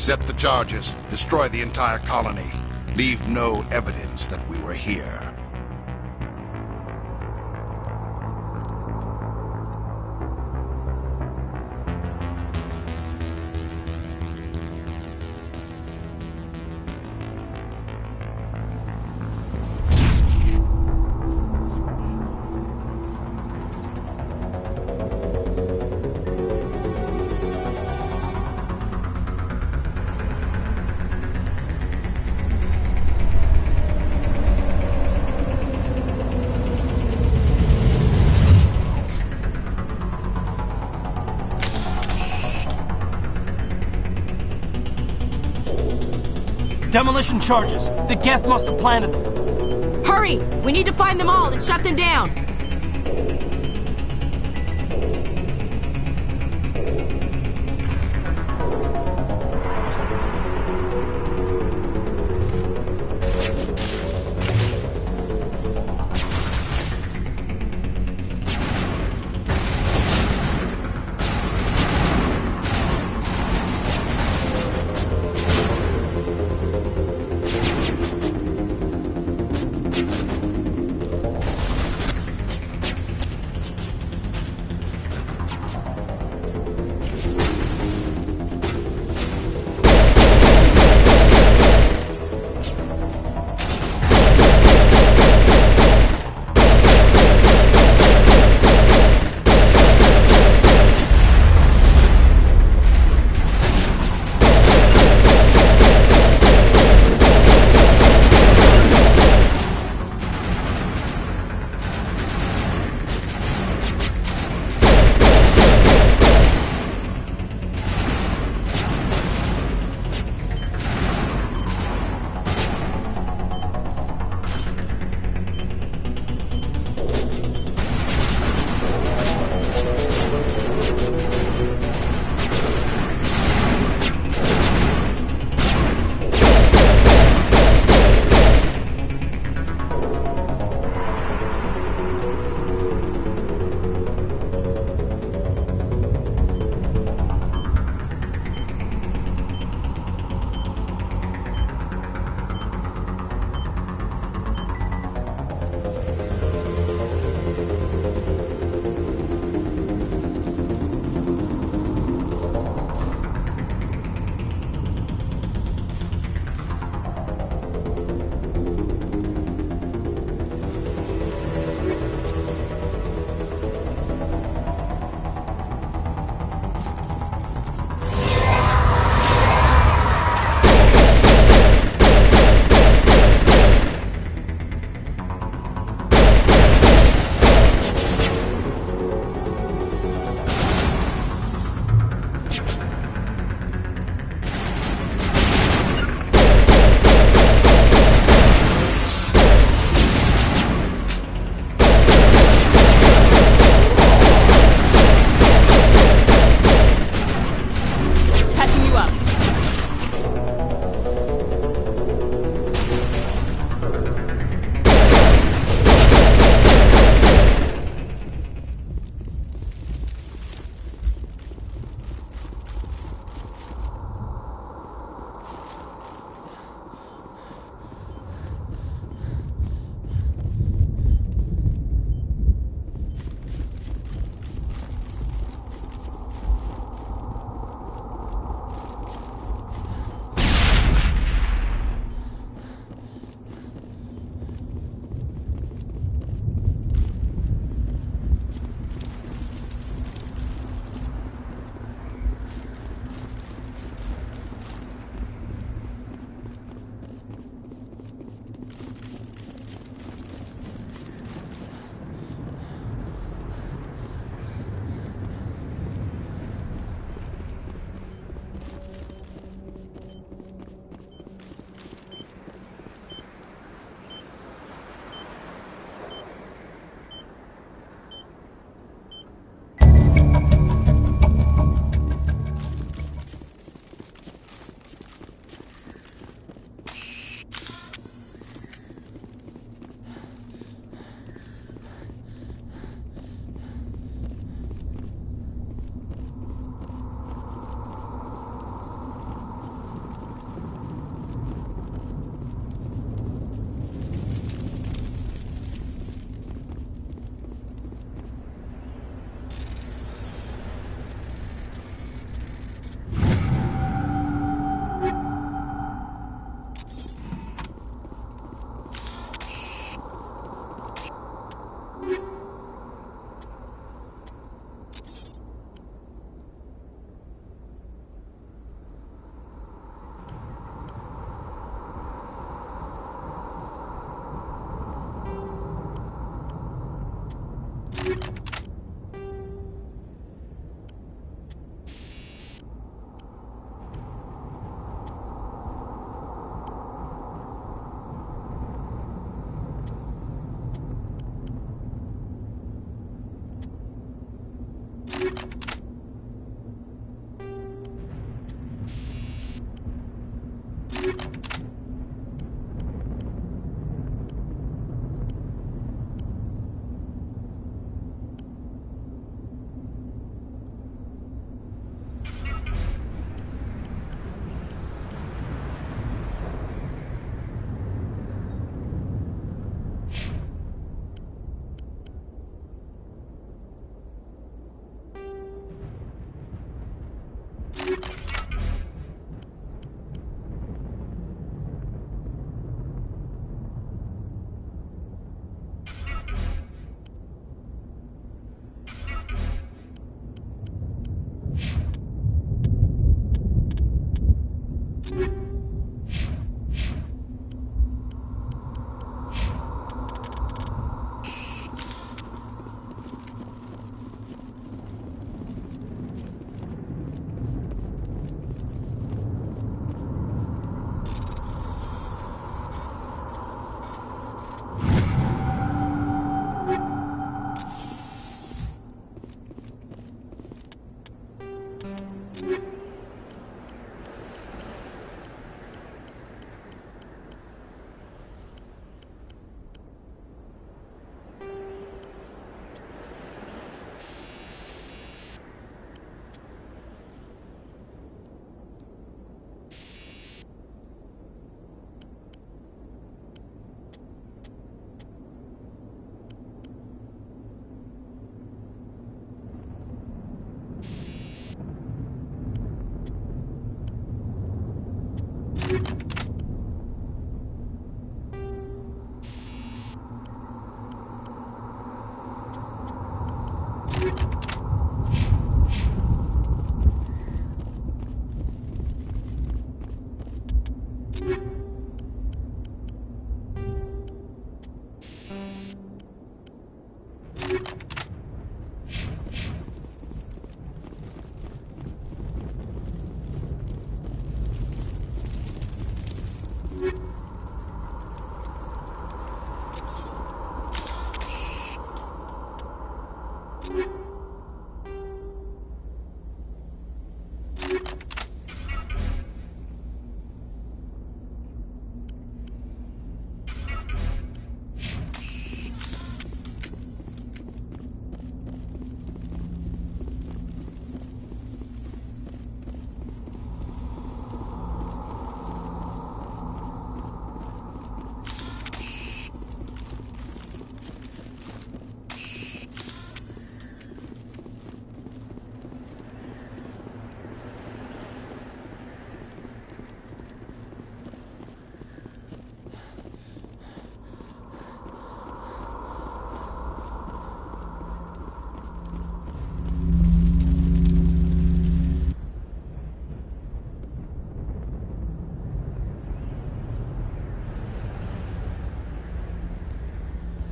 Set the charges, destroy the entire colony. Leave no evidence that we were here. Demolition charges. The Geth must have planted them. Hurry! We need to find them all and shut them down!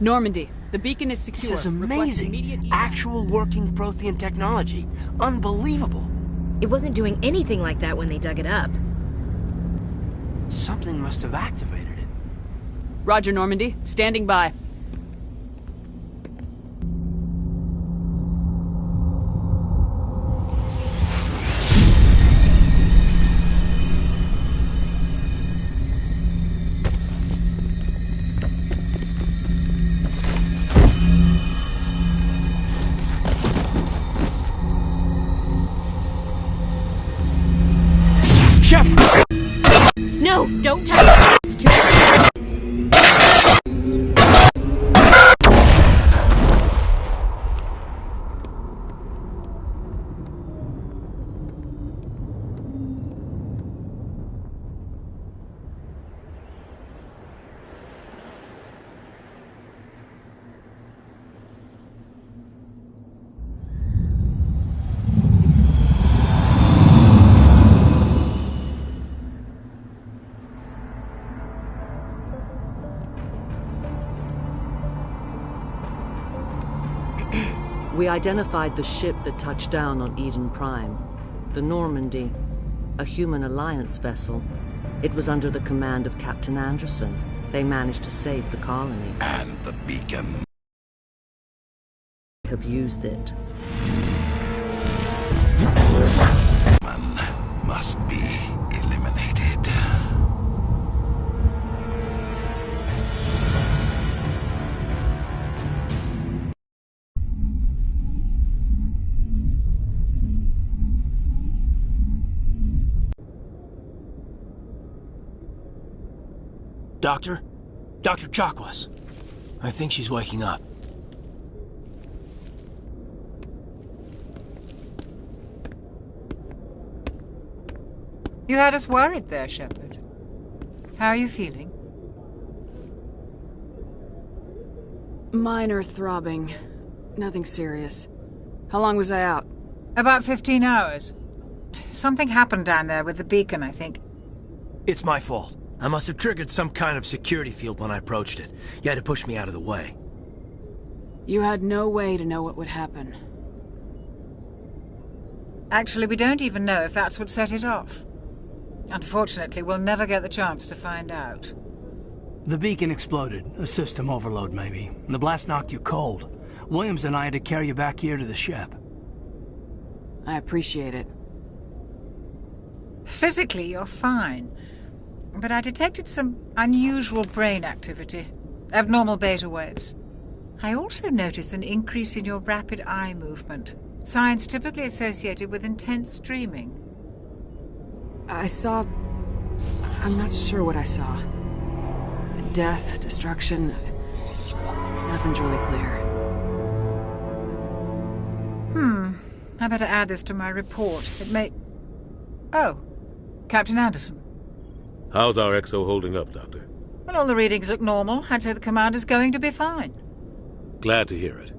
Normandy, the beacon is secure. This is amazing. Actual working Prothean technology. Unbelievable. It wasn't doing anything like that when they dug it up. Something must have activated it. Roger, Normandy. Standing by. No, don't touch it. It's too We identified the ship that touched down on Eden Prime. The Normandy, a human alliance vessel. It was under the command of Captain Anderson. They managed to save the colony. And the beacon. Have used it. Man must be eliminated. Doctor? Dr. Chakwas. I think she's waking up. You had us worried there, Shepard. How are you feeling? Minor throbbing. Nothing serious. How long was I out? About 15 hours. Something happened down there with the beacon, I think. It's my fault. I must have triggered some kind of security field when I approached it. You had to push me out of the way. You had no way to know what would happen. Actually, we don't even know if that's what set it off. Unfortunately, we'll never get the chance to find out. The beacon exploded. A system overload, maybe. The blast knocked you cold. Williams and I had to carry you back here to the ship. I appreciate it. Physically, you're fine. But I detected some unusual brain activity. Abnormal beta waves. I also noticed an increase in your rapid eye movement. Signs typically associated with intense dreaming. I saw... I'm not sure what I saw. Death, destruction... Nothing's really clear. I better add this to my report. It may... Oh, Captain Anderson. How's our XO holding up, Doctor? Well, all the readings look normal. I'd say the commander's going to be fine. Glad to hear it.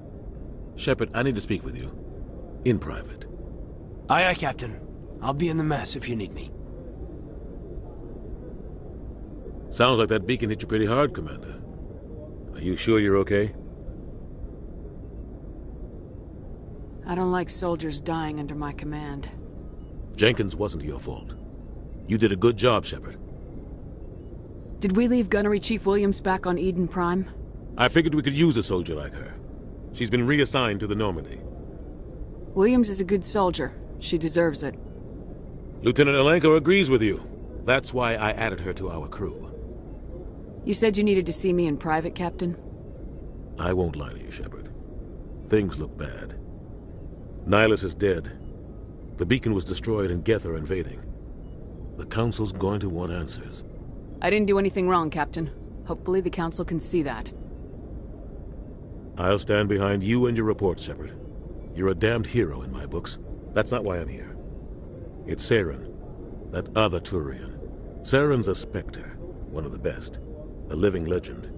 Shepard, I need to speak with you. In private. Aye, aye, Captain. I'll be in the mess if you need me. Sounds like that beacon hit you pretty hard, Commander. Are you sure you're okay? I don't like soldiers dying under my command. Jenkins wasn't your fault. You did a good job, Shepard. Did we leave Gunnery Chief Williams back on Eden Prime? I figured we could use a soldier like her. She's been reassigned to the Normandy. Williams is a good soldier. She deserves it. Lieutenant Alenko agrees with you. That's why I added her to our crew. You said you needed to see me in private, Captain? I won't lie to you, Shepard. Things look bad. Nihilus is dead. The beacon was destroyed and Geth are invading. The Council's going to want answers. I didn't do anything wrong, Captain. Hopefully the Council can see that. I'll stand behind you and your report, Shepard. You're a damned hero in my books. That's not why I'm here. It's Saren, that other Turian. Saren's a Spectre, one of the best. A living legend.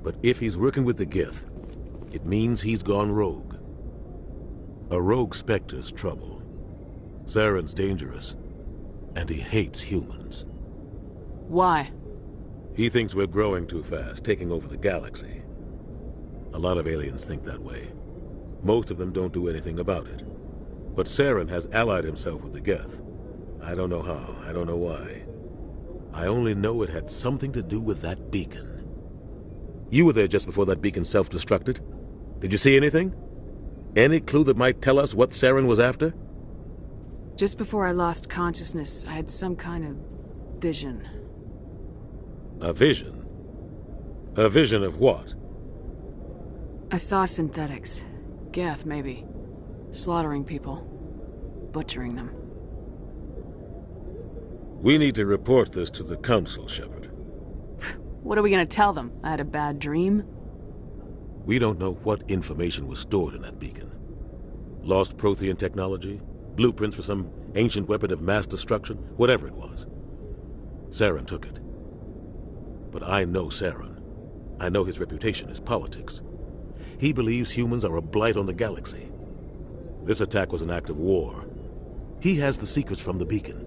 But if he's working with the Geth, it means he's gone rogue. A rogue Spectre's trouble. Saren's dangerous, and he hates humans. Why? He thinks we're growing too fast, taking over the galaxy. A lot of aliens think that way. Most of them don't do anything about it. But Saren has allied himself with the Geth. I don't know how, I don't know why. I only know it had something to do with that beacon. You were there just before that beacon self-destructed. Did you see anything? Any clue that might tell us what Saren was after? Just before I lost consciousness, I had some kind of vision. A vision? A vision of what? I saw synthetics. Geth, maybe. Slaughtering people. Butchering them. We need to report this to the Council, Shepard. What are we gonna tell them? I had a bad dream? We don't know what information was stored in that beacon. Lost Prothean technology? Blueprints for some ancient weapon of mass destruction? Whatever it was. Saren took it. But I know Saren. I know his reputation is politics. He believes humans are a blight on the galaxy. This attack was an act of war. He has the secrets from the beacon.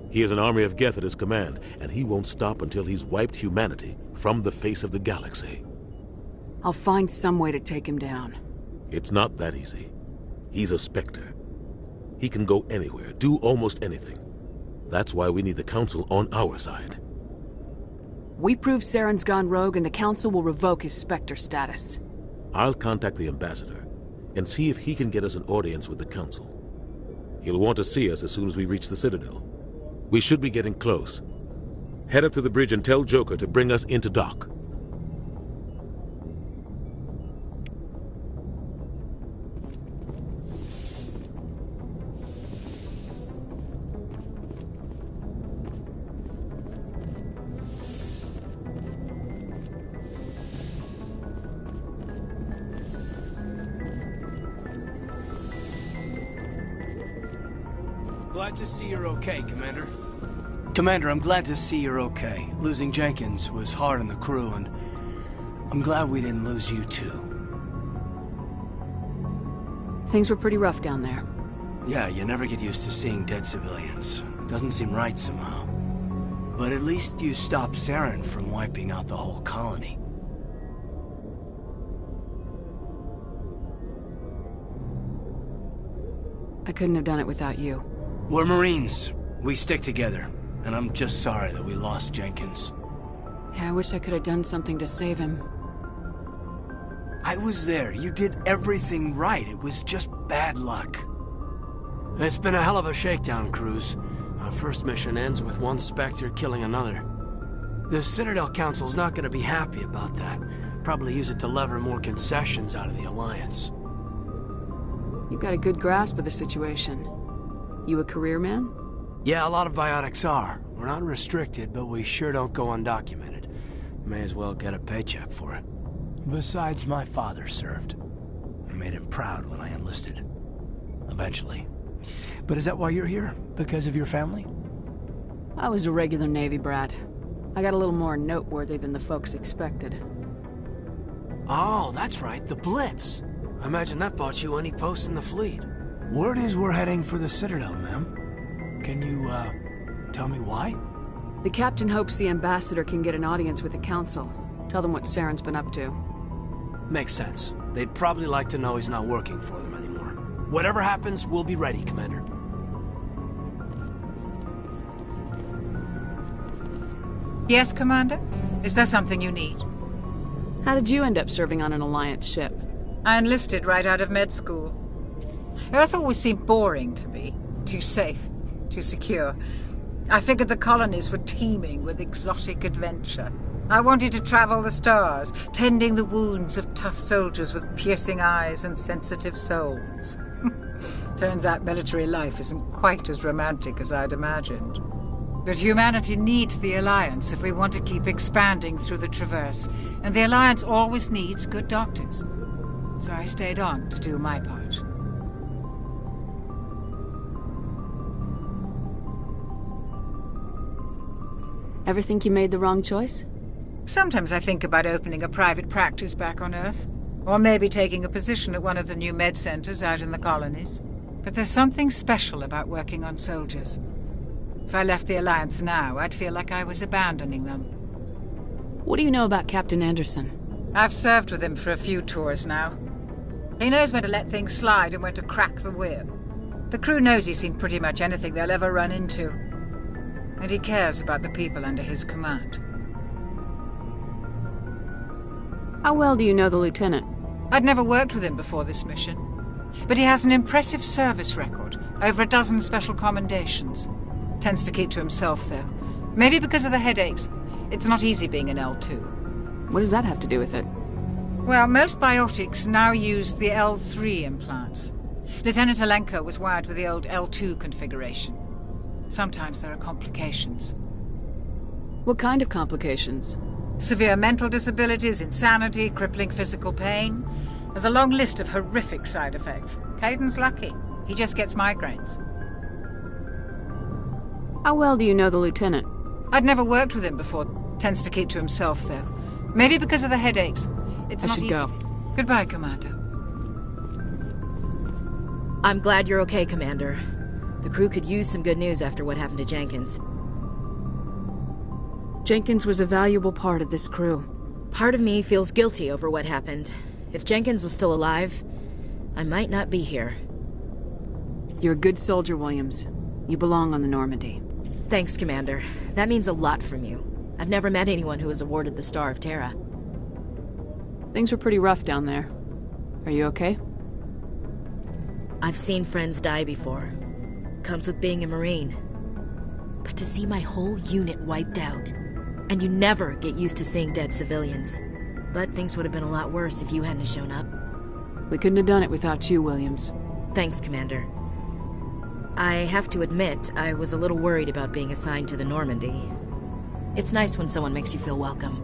He has an army of Geth at his command, and he won't stop until he's wiped humanity from the face of the galaxy. I'll find some way to take him down. It's not that easy. He's a Spectre. He can go anywhere, do almost anything. That's why we need the Council on our side. We prove Saren's gone rogue and the Council will revoke his Spectre status. I'll contact the Ambassador and see if he can get us an audience with the Council. He'll want to see us as soon as we reach the Citadel. We should be getting close. Head up to the bridge and tell Joker to bring us into dock. Glad to see you're okay, Commander. Commander, I'm glad to see you're okay. Losing Jenkins was hard on the crew, and I'm glad we didn't lose you too. Things were pretty rough down there. Yeah, you never get used to seeing dead civilians. It doesn't seem right somehow. But at least you stopped Saren from wiping out the whole colony. I couldn't have done it without you. We're Marines. We stick together. And I'm just sorry that we lost Jenkins. Yeah, I wish I could have done something to save him. I was there. You did everything right. It was just bad luck. It's been a hell of a shakedown, Cruz. Our first mission ends with one Spectre killing another. The Citadel Council's not gonna be happy about that. Probably use it to lever more concessions out of the Alliance. You've got a good grasp of the situation. You a career man? Yeah, a lot of biotics are. We're not restricted, but we sure don't go undocumented. May as well get a paycheck for it. Besides, my father served. I made him proud when I enlisted. Eventually. But is that why you're here? Because of your family? I was a regular Navy brat. I got a little more noteworthy than the folks expected. Oh, that's right, the Blitz. I imagine that bought you any post in the fleet. Word is we're heading for the Citadel, ma'am. Can you, tell me why? The captain hopes the ambassador can get an audience with the council. Tell them what Saren's been up to. Makes sense. They'd probably like to know he's not working for them anymore. Whatever happens, we'll be ready, Commander. Yes, Commander? Is there something you need? How did you end up serving on an Alliance ship? I enlisted right out of med school. Earth always seemed boring to me. Too safe. Too secure. I figured the colonies were teeming with exotic adventure. I wanted to travel the stars, tending the wounds of tough soldiers with piercing eyes and sensitive souls. Turns out military life isn't quite as romantic as I'd imagined. But humanity needs the Alliance if we want to keep expanding through the Traverse, and the Alliance always needs good doctors. So I stayed on to do my part. Ever think you made the wrong choice? Sometimes I think about opening a private practice back on Earth. Or maybe taking a position at one of the new med centers out in the colonies. But there's something special about working on soldiers. If I left the Alliance now, I'd feel like I was abandoning them. What do you know about Captain Anderson? I've served with him for a few tours now. He knows when to let things slide and when to crack the whip. The crew knows he's seen pretty much anything they'll ever run into. And he cares about the people under his command. How well do you know the Lieutenant? I'd never worked with him before this mission. But he has an impressive service record, over 12 special commendations. Tends to keep to himself, though. Maybe because of the headaches. It's not easy being an L2. What does that have to do with it? Well, most biotics now use the L3 implants. Lieutenant Alenko was wired with the old L2 configuration. Sometimes there are complications. What kind of complications? Severe mental disabilities, insanity, crippling physical pain. There's a long list of horrific side effects. Caden's lucky. He just gets migraines. How well do you know the Lieutenant? I'd never worked with him before. Tends to keep to himself, though. Maybe because of the headaches. It's not easy. Go. Goodbye, Commander. I'm glad you're okay, Commander. The crew could use some good news after what happened to Jenkins. Jenkins was a valuable part of this crew. Part of me feels guilty over what happened. If Jenkins was still alive, I might not be here. You're a good soldier, Williams. You belong on the Normandy. Thanks, Commander. That means a lot from you. I've never met anyone who was awarded the Star of Terra. Things were pretty rough down there. Are you okay? I've seen friends die before. Comes with being a Marine. But to see my whole unit wiped out, and you never get used to seeing dead civilians. But things would have been a lot worse if you hadn't shown up. We couldn't have done it without you, Williams. Thanks, Commander. I have to admit, I was a little worried about being assigned to the Normandy. It's nice when someone makes you feel welcome.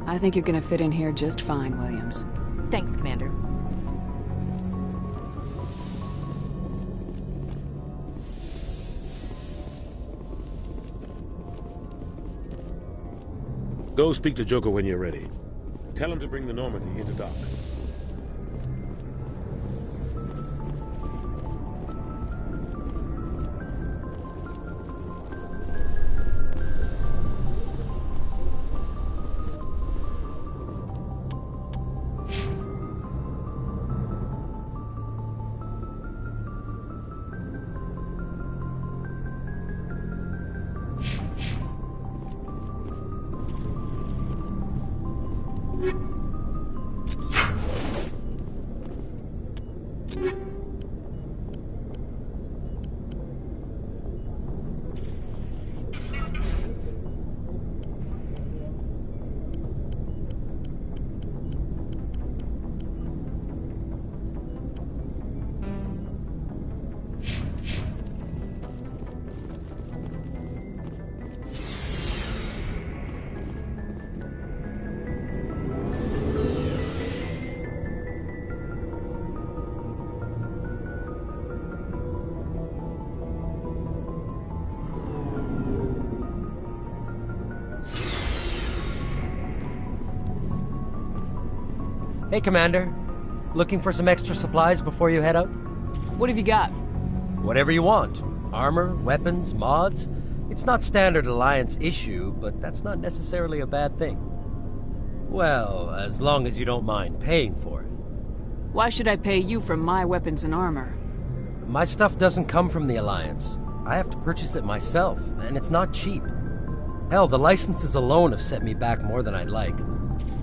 I think you're gonna fit in here just fine, Williams. Thanks, Commander. Go speak to Joker when you're ready. Tell him to bring the Normandy into dock. Hey, Commander. Looking for some extra supplies before you head out? What have you got? Whatever you want. Armor, weapons, mods. It's not standard Alliance issue, but that's not necessarily a bad thing. Well, as long as you don't mind paying for it. Why should I pay you for my weapons and armor? My stuff doesn't come from the Alliance. I have to purchase it myself, and it's not cheap. Hell, the licenses alone have set me back more than I'd like.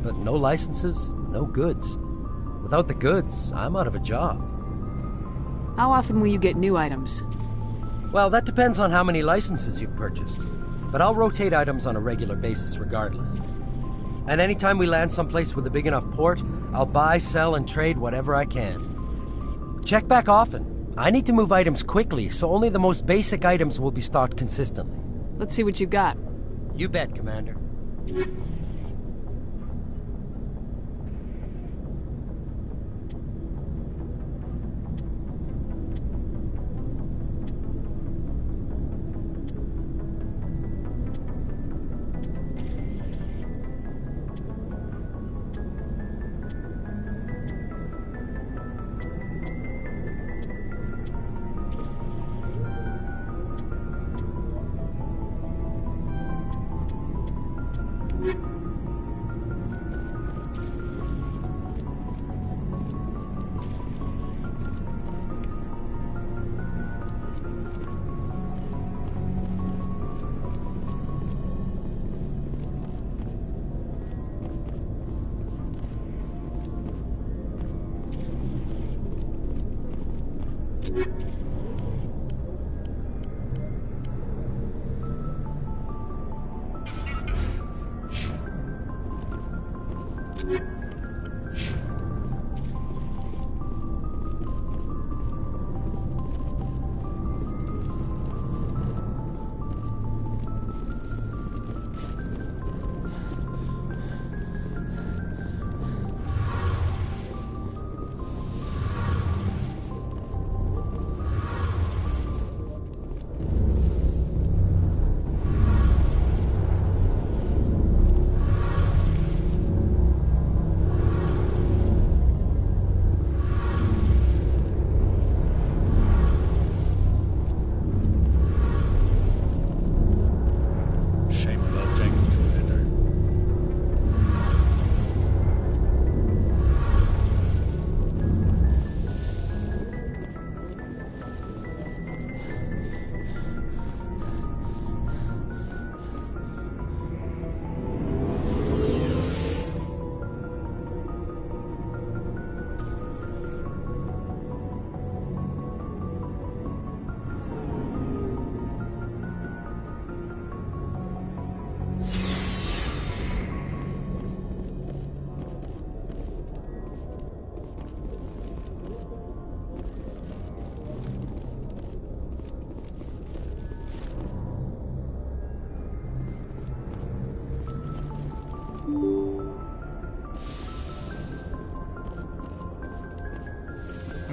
But no licenses, no goods. Without the goods, I'm out of a job. How often will you get new items? Well, that depends on how many licenses you've purchased. But I'll rotate items on a regular basis regardless. And anytime we land someplace with a big enough port, I'll buy, sell, and trade whatever I can. Check back often. I need to move items quickly, so only the most basic items will be stocked consistently. Let's see what you got. You bet, Commander.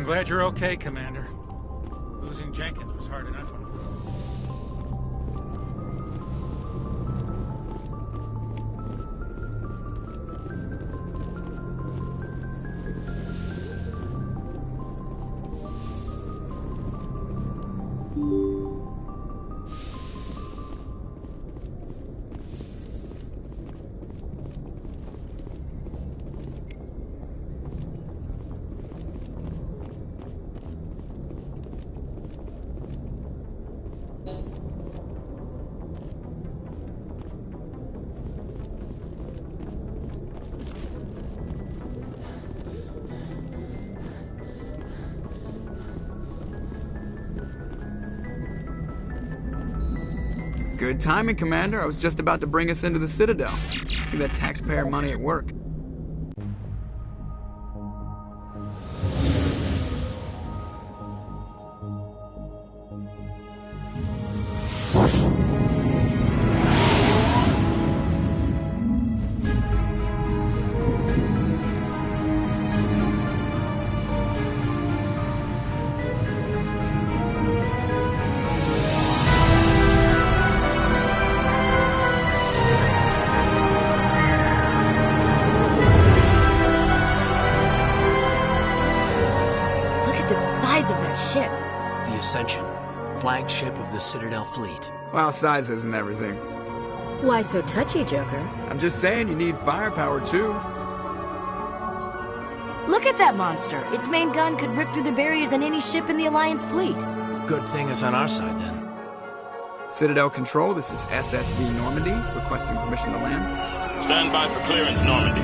I'm glad you're okay, Commander. Losing Jenkins was hard enough on you. Good timing, Commander. I was just about to bring us into the Citadel. See that taxpayer money at work. Flagship of the Citadel fleet. Well, size isn't everything. Why so touchy, Joker? I'm just saying you need firepower, too. Look at that monster! Its main gun could rip through the barriers in any ship in the Alliance fleet. Good thing it's on our side, then. Citadel Control, this is SSV Normandy, requesting permission to land. Stand by for clearance, Normandy.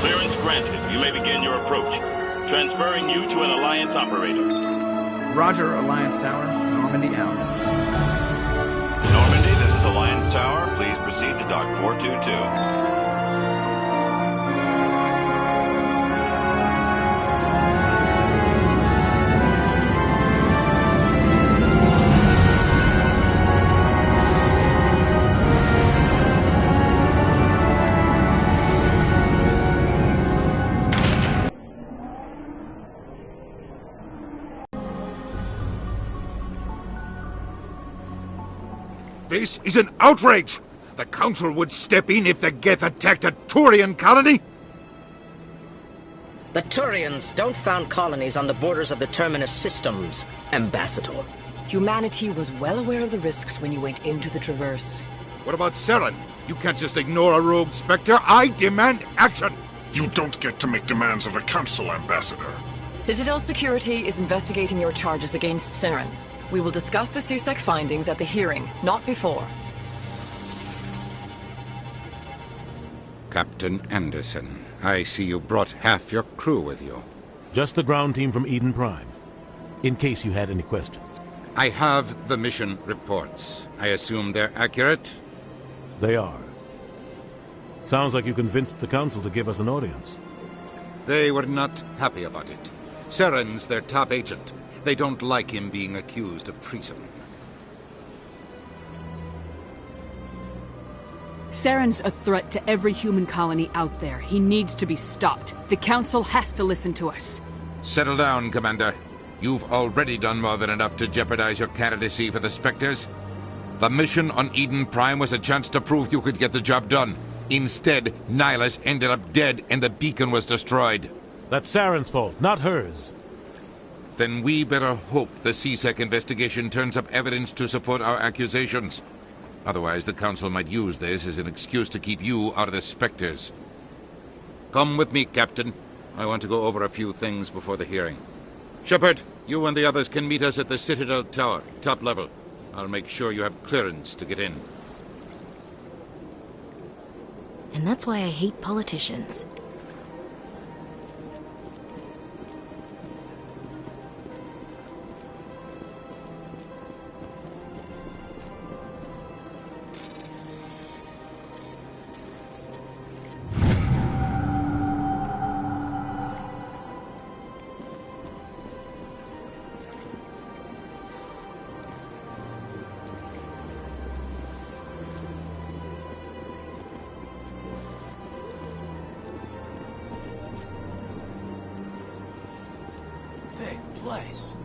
Clearance granted. You may begin your approach. Transferring you to an Alliance operator. Roger, Alliance Tower. Normandy out. Normandy, this is Alliance Tower. Please proceed to Dock 422. This is an outrage! The Council would step in if the Geth attacked a Turian colony? The Turians don't found colonies on the borders of the Terminus systems, Ambassador. Humanity was well aware of the risks when you went into the Traverse. What about Saren? You can't just ignore a rogue Spectre. I demand action! You don't get to make demands of the Council, Ambassador. Citadel Security is investigating your charges against Saren. We will discuss the CSEC findings at the hearing, not before. Captain Anderson, I see you brought half your crew with you. Just the ground team from Eden Prime, in case you had any questions. I have the mission reports. I assume they're accurate? They are. Sounds like you convinced the Council to give us an audience. They were not happy about it. Saren's their top agent. They don't like him being accused of treason. Saren's a threat to every human colony out there. He needs to be stopped. The Council has to listen to us. Settle down, Commander. You've already done more than enough to jeopardize your candidacy for the Spectres. The mission on Eden Prime was a chance to prove you could get the job done. Instead, Nihilus ended up dead and the beacon was destroyed. That's Saren's fault, not hers. Then we better hope the CSEC investigation turns up evidence to support our accusations. Otherwise, the Council might use this as an excuse to keep you out of the Spectres. Come with me, Captain. I want to go over a few things before the hearing. Shepard, you and the others can meet us at the Citadel Tower, top level. I'll make sure you have clearance to get in. And that's why I hate politicians. Place.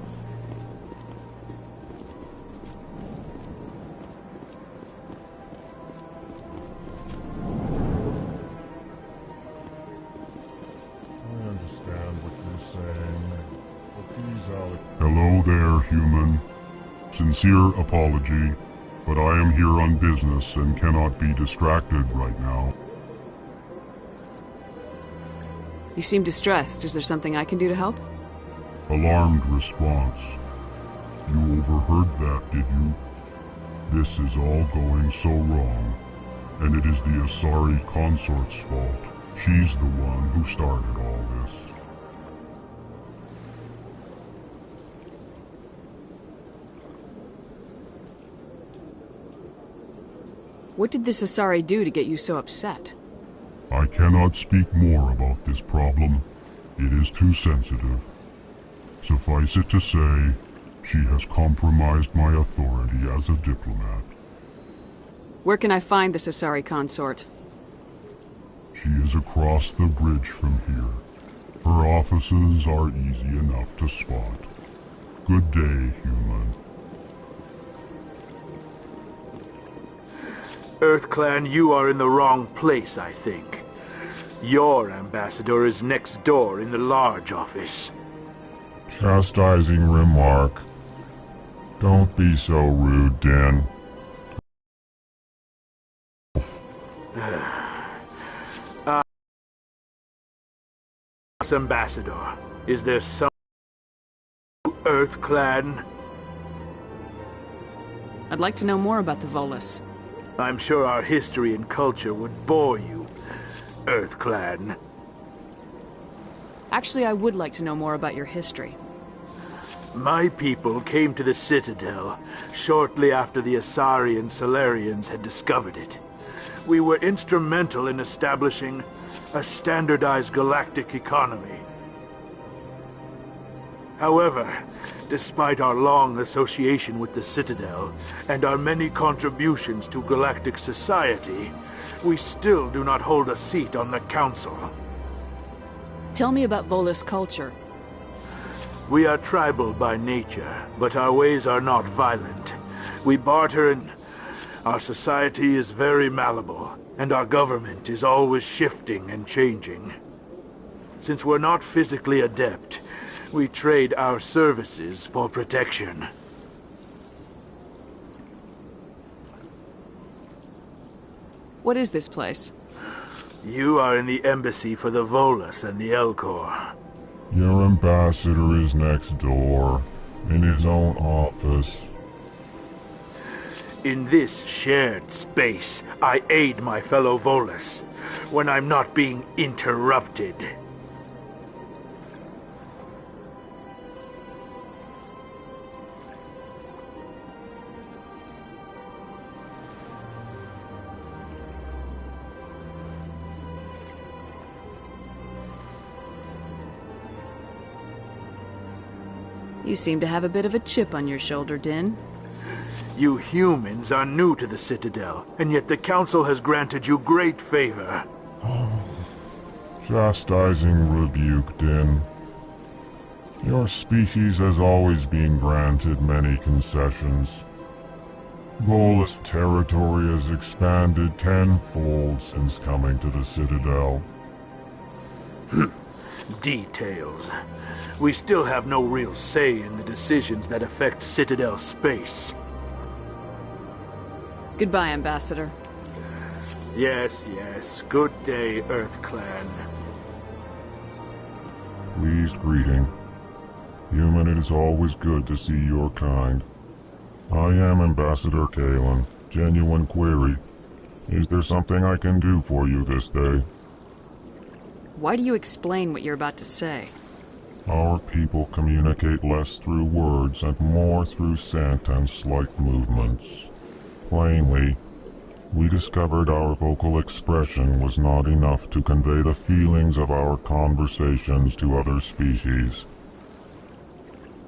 I understand what you're saying, but these Hello there, human. Sincere apology, but I am here on business and cannot be distracted right now. You seem distressed. Is there something I can do to help? Alarmed response. You overheard that, did you? This is all going so wrong, and it is the Asari Consort's fault. She's the one who started all this. What did this Asari do to get you so upset? I cannot speak more about this problem. It is too sensitive. Suffice it to say, she has compromised my authority as a diplomat. Where can I find this Asari Consort? She is across the bridge from here. Her offices are easy enough to spot. Good day, human. EarthClan, you are in the wrong place, I think. Your ambassador is next door in the large office. Chastising remark. Don't be so rude, Din. Ambassador, is there some EarthClan? I'd like to know more about the Volus. I'm sure our history and culture would bore you, EarthClan. Actually, I would like to know more about your history. My people came to the Citadel shortly after the Asari and Salarians had discovered it. We were instrumental in establishing a standardized galactic economy. However, despite our long association with the Citadel and our many contributions to galactic society, we still do not hold a seat on the Council. Tell me about Volus culture. We are tribal by nature, but our ways are not violent. We barter and our society is very malleable, and our government is always shifting and changing. Since we're not physically adept, we trade our services for protection. What is this place? You are in the embassy for the Volus and the Alcor. Your ambassador is next door, in his own office. In this shared space, I aid my fellow Volus when I'm not being interrupted. You seem to have a bit of a chip on your shoulder, Din. You humans are new to the Citadel, and yet the Council has granted you great favor. Chastising rebuke, Din. Your species has always been granted many concessions. Volus territory has expanded tenfold since coming to the Citadel. Details. We still have no real say in the decisions that affect Citadel space. Goodbye, Ambassador. Yes, yes. Good day, EarthClan. Pleased greeting. Human, it is always good to see your kind. I am Ambassador Kalen. Genuine query. Is there something I can do for you this day? Why do you explain what you're about to say? Our people communicate less through words and more through scent and slight movements. Plainly, we discovered our vocal expression was not enough to convey the feelings of our conversations to other species.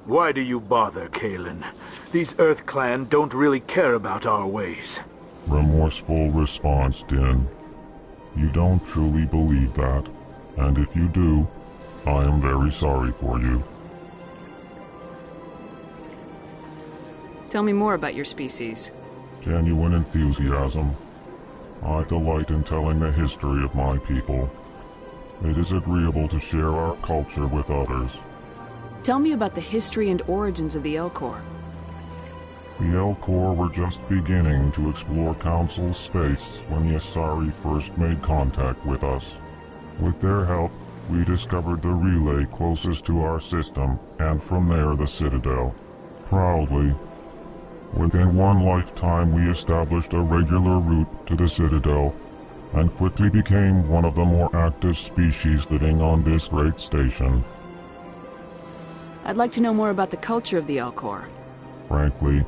Why do you bother, Kalen? These EarthClan don't really care about our ways. Remorseful response, Din. You don't truly believe that, and if you do, I am very sorry for you. Tell me more about your species. Genuine enthusiasm. I delight in telling the history of my people. It is agreeable to share our culture with others. Tell me about the history and origins of the Alcor. The Alcor were just beginning to explore Council space when the Asari first made contact with us. With their help, we discovered the relay closest to our system, and from there the Citadel. Proudly, within one lifetime we established a regular route to the Citadel, and quickly became one of the more active species living on this great station. I'd like to know more about the culture of the Alcor. Frankly,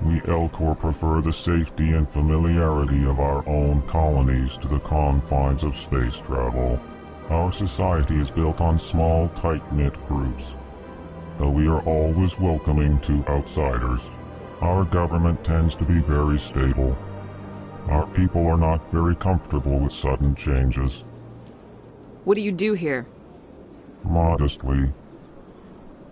We Alcor prefer the safety and familiarity of our own colonies to the confines of space travel. Our society is built on small, tight-knit groups. Though we are always welcoming to outsiders, our government tends to be very stable. Our people are not very comfortable with sudden changes. What do you do here? Modestly,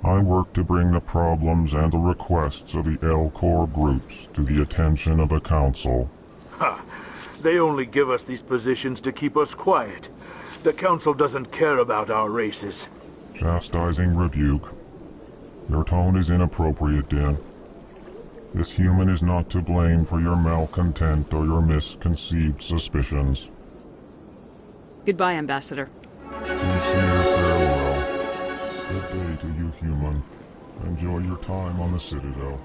I work to bring the problems and the requests of the Alcor groups to the attention of the Council. Ha! They only give us these positions to keep us quiet. The Council doesn't care about our races. Chastising rebuke. Your tone is inappropriate, Din. This human is not to blame for your malcontent or your misconceived suspicions. Goodbye, Ambassador. Sincere farewell. Good day to you, human. Enjoy your time on the Citadel.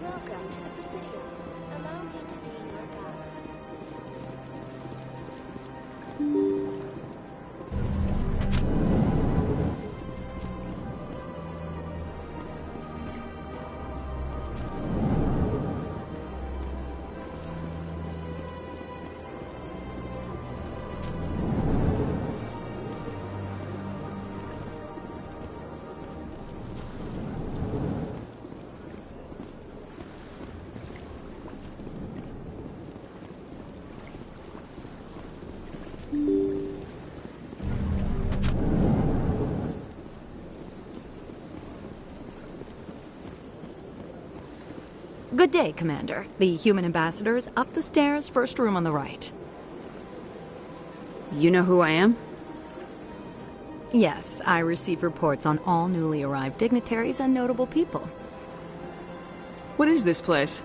Welcome to the Presidium. Allow me to be your guide. Good day, Commander. The human ambassador is up the stairs, first room on the right. You know who I am? Yes, I receive reports on all newly arrived dignitaries and notable people. What is this place?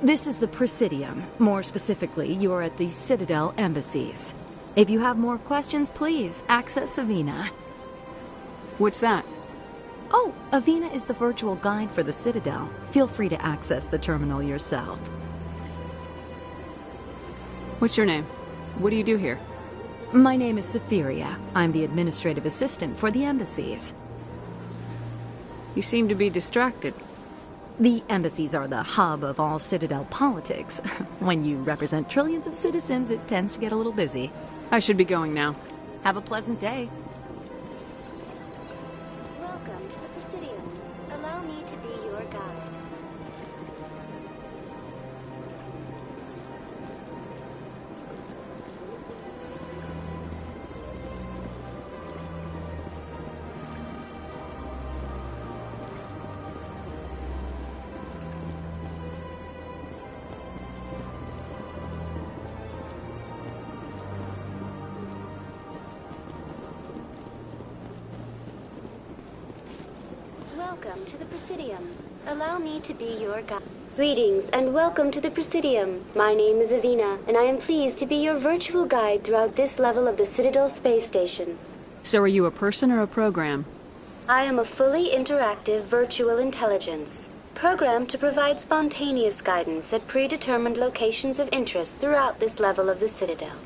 This is the Presidium. More specifically, you are at the Citadel Embassies. If you have more questions, please access Avina. What's that? Oh, Avina is the virtual guide for the Citadel. Feel free to access the terminal yourself. What's your name? What do you do here? My name is Safiria. I'm the administrative assistant for the embassies. You seem to be distracted. The embassies are the hub of all Citadel politics. When you represent trillions of citizens, it tends to get a little busy. I should be going now. Have a pleasant day. Welcome to the Presidium. Allow me to be your guide. Welcome to the Presidium. Allow me to be your guide. Greetings and welcome to the Presidium. My name is Avina, and I am pleased to be your virtual guide throughout this level of the Citadel space station. So are you a person or a program? I am a fully interactive virtual intelligence, programmed to provide spontaneous guidance at predetermined locations of interest throughout this level of the Citadel.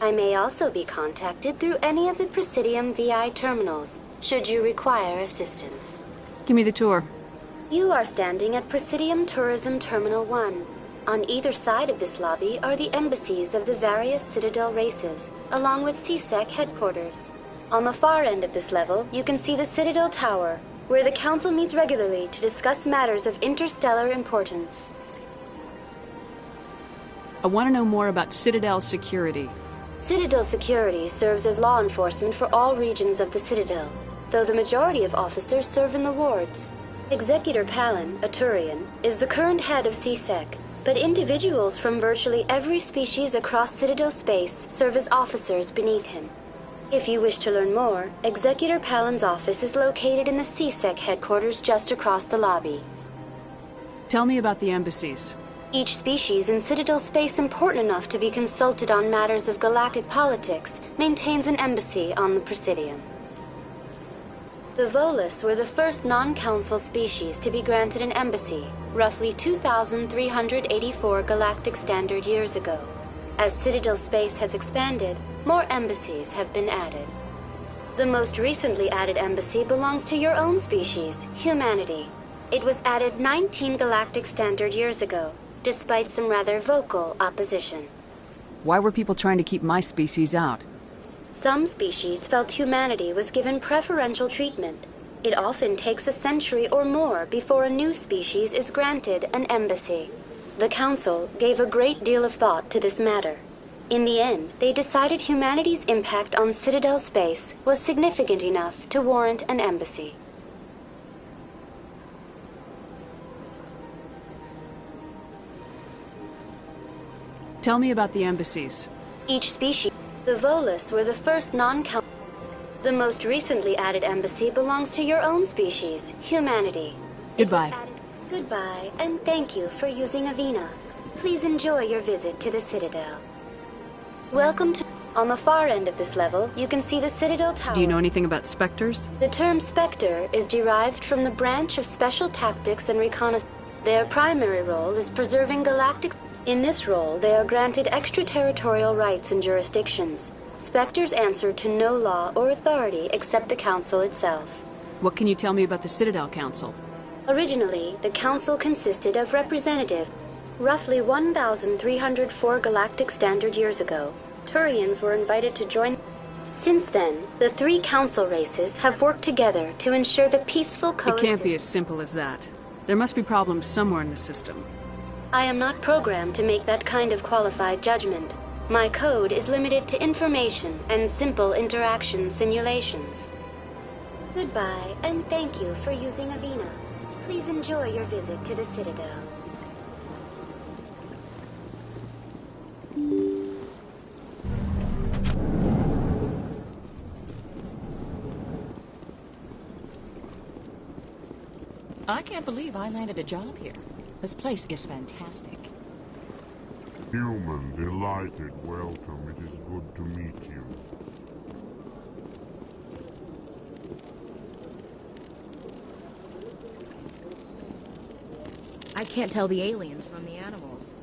I may also be contacted through any of the Presidium VI terminals, should you require assistance. Give me the tour. You are standing at Presidium Tourism Terminal 1. On either side of this lobby are the embassies of the various Citadel races, along with CSEC headquarters. On the far end of this level, you can see the Citadel Tower, where the Council meets regularly to discuss matters of interstellar importance. I want to know more about Citadel Security. Citadel Security serves as law enforcement for all regions of the Citadel. though the majority of officers serve in the wards. Executor Palin, a Turian, is the current head of CSEC, but individuals from virtually every species across Citadel space serve as officers beneath him. If you wish to learn more, Executor Palin's office is located in the CSEC headquarters just across the lobby. Tell me about the embassies. Each species in Citadel space important enough to be consulted on matters of galactic politics maintains an embassy on the Presidium. The Volus were the first non-council species to be granted an embassy, roughly 2,384 galactic standard years ago. As Citadel space has expanded, more embassies have been added. The most recently added embassy belongs to your own species, humanity. It was added 19 galactic standard years ago, despite some rather vocal opposition. Why were people trying to keep my species out? Some species felt humanity was given preferential treatment. It often takes a century or more before a new species is granted an embassy. The Council gave a great deal of thought to this matter. In the end, they decided humanity's impact on Citadel space was significant enough to warrant an embassy. Tell me about the embassies. Each species... The Volus were the first non-council... The most recently added embassy belongs to your own species, humanity. Goodbye. Goodbye, and thank you for using Avina. Please enjoy your visit to the Citadel. Welcome to... On the far end of this level, you can see the Citadel Tower. Do you know anything about Spectres? The term Spectre is derived from the branch of Special Tactics and Reconnaissance. Their primary role is preserving galactic... In this role, they are granted extraterritorial rights and jurisdictions. Spectres answer to no law or authority except the Council itself. What can you tell me about the Citadel Council? Originally, the Council consisted of representatives. Roughly 1,304 galactic standard years ago, Turians were invited to join. Since then, the three Council races have worked together to ensure the peaceful coexistence. It can't be as simple as that. There must be problems somewhere in the system. I am not programmed to make that kind of qualified judgment. My code is limited to information and simple interaction simulations. Goodbye, and thank you for using Avina. Please enjoy your visit to the Citadel. I can't believe I landed a job here. This place is fantastic. Human, delighted welcome. It is good to meet you. I can't tell the aliens from the animals.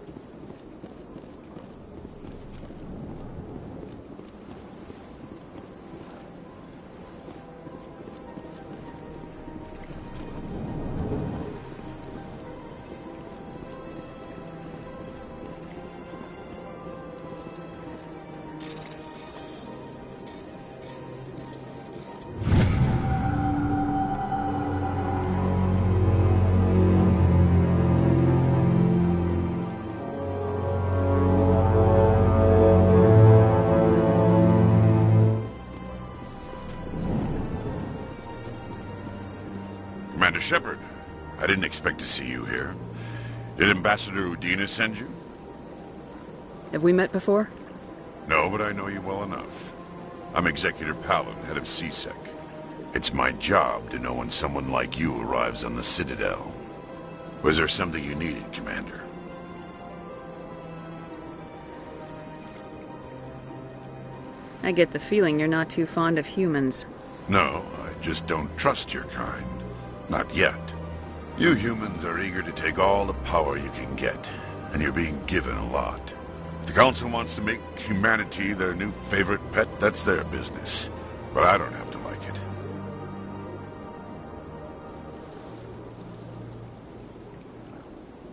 Commander Shepard, I didn't expect to see you here. Did Ambassador Udina send you? Have we met before? No, but I know you well enough. I'm Executor Palin, head of CSEC. It's my job to know when someone like you arrives on the Citadel. Was there something you needed, Commander? I get the feeling you're not too fond of humans. No, I just don't trust your kind. Not yet. You humans are eager to take all the power you can get, and you're being given a lot. If the Council wants to make humanity their new favorite pet, that's their business. But I don't have to like it.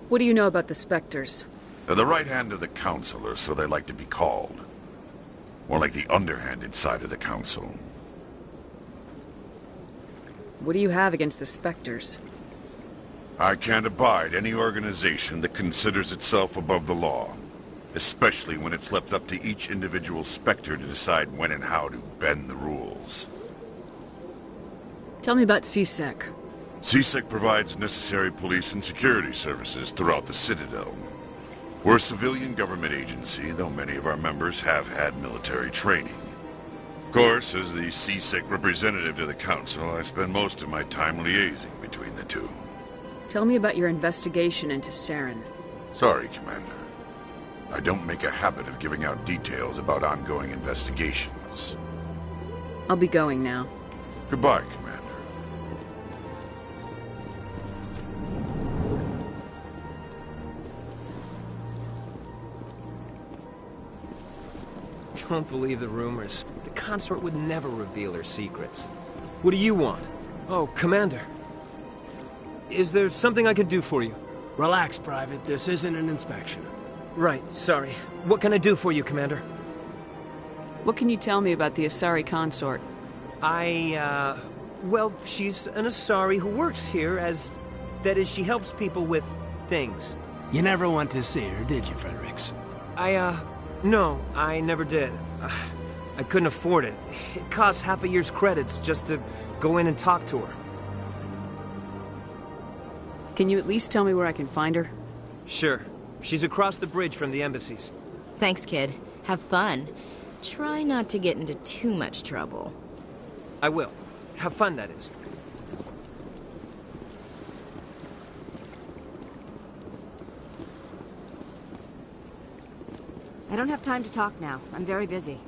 What do you know about the Spectres? They're the right hand of the Council, or so they like to be called. More like the underhanded side of the Council. What do you have against the Spectres? I can't abide any organization that considers itself above the law. Especially when it's left up to each individual Spectre to decide when and how to bend the rules. Tell me about CSEC. CSEC provides necessary police and security services throughout the Citadel. We're a civilian government agency, though many of our members have had military training. Of course, as the CSEC representative to the Council, I spend most of my time liaising between the two. Tell me about your investigation into Saren. Sorry, Commander. I don't make a habit of giving out details about ongoing investigations. I'll be going now. Goodbye, Commander. Don't believe the rumors. The consort would never reveal her secrets. What do you want? Oh, Commander. Is there something I can do for you? Relax, Private. This isn't an inspection. Right, sorry. What can I do for you, Commander? What can you tell me about the Asari Consort? Well, she's an Asari who works here as... That is, she helps people with things. You never went to see her, did you, Fredericks? No, I never did. I couldn't afford it. It costs half a year's credits just to go in and talk to her. Can you at least tell me where I can find her? Sure. She's across the bridge from the embassies. Thanks, kid. Have fun. Try not to get into too much trouble. I will. Have fun, that is. I don't have time to talk now. I'm very busy.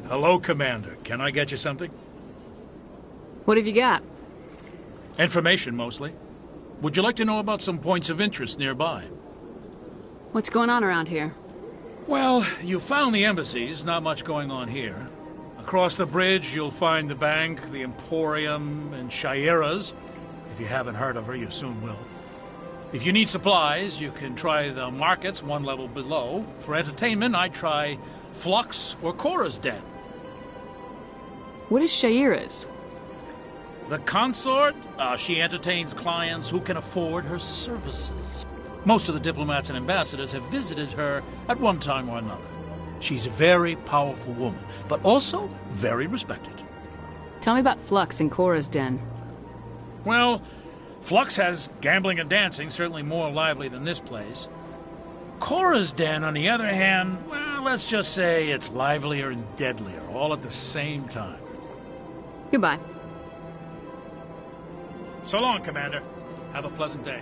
Hello, Commander. Can I get you something? What have you got? Information, mostly. Would you like to know about some points of interest nearby? What's going on around here? Well, you found the embassies. Not much going on here. Across the bridge, you'll find the bank, the Emporium, and Shaira's. If you haven't heard of her, you soon will. If you need supplies, you can try the markets one level below. For entertainment, I'd try Flux or Cora's Den. What is Shaira's? The consort? She entertains clients who can afford her services. Most of the diplomats and ambassadors have visited her at one time or another. She's a very powerful woman, but also very respected. Tell me about Flux and Cora's Den. Well, Flux has gambling and dancing, certainly more lively than this place. Cora's Den, on the other hand, well, let's just say it's livelier and deadlier, all at the same time. Goodbye. So long, Commander. Have a pleasant day.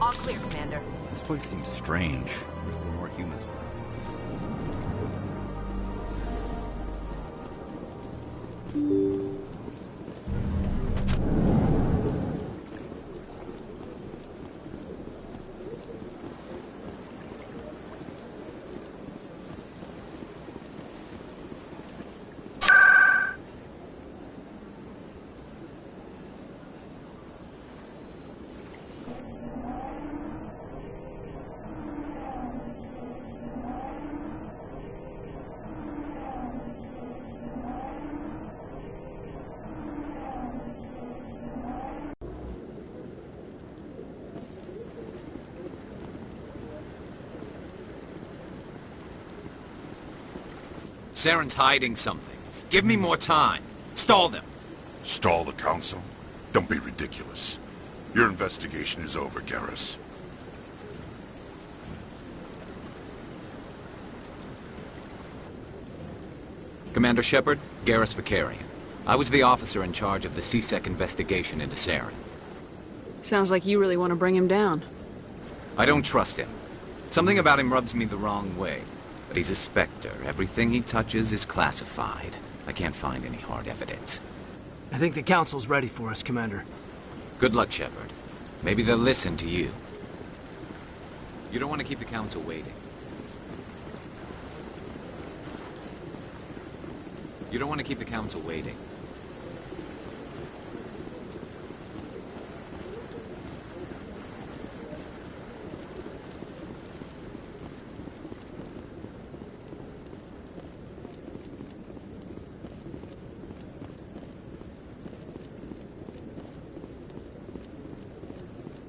All clear, Commander. This place seems strange. There's a little more humans around. Saren's hiding something. Give me more time. Stall them. Stall the Council? Don't be ridiculous. Your investigation is over, Garrus. Commander Shepard, Garrus Vicarian. I was the officer in charge of the CSEC investigation into Saren. Sounds like you really want to bring him down. I don't trust him. Something about him rubs me the wrong way. But he's a Spectre. Everything he touches is classified. I can't find any hard evidence. I think the Council's ready for us, Commander. Good luck, Shepard. Maybe they'll listen to you. You don't want to keep the Council waiting. You don't want to keep the Council waiting.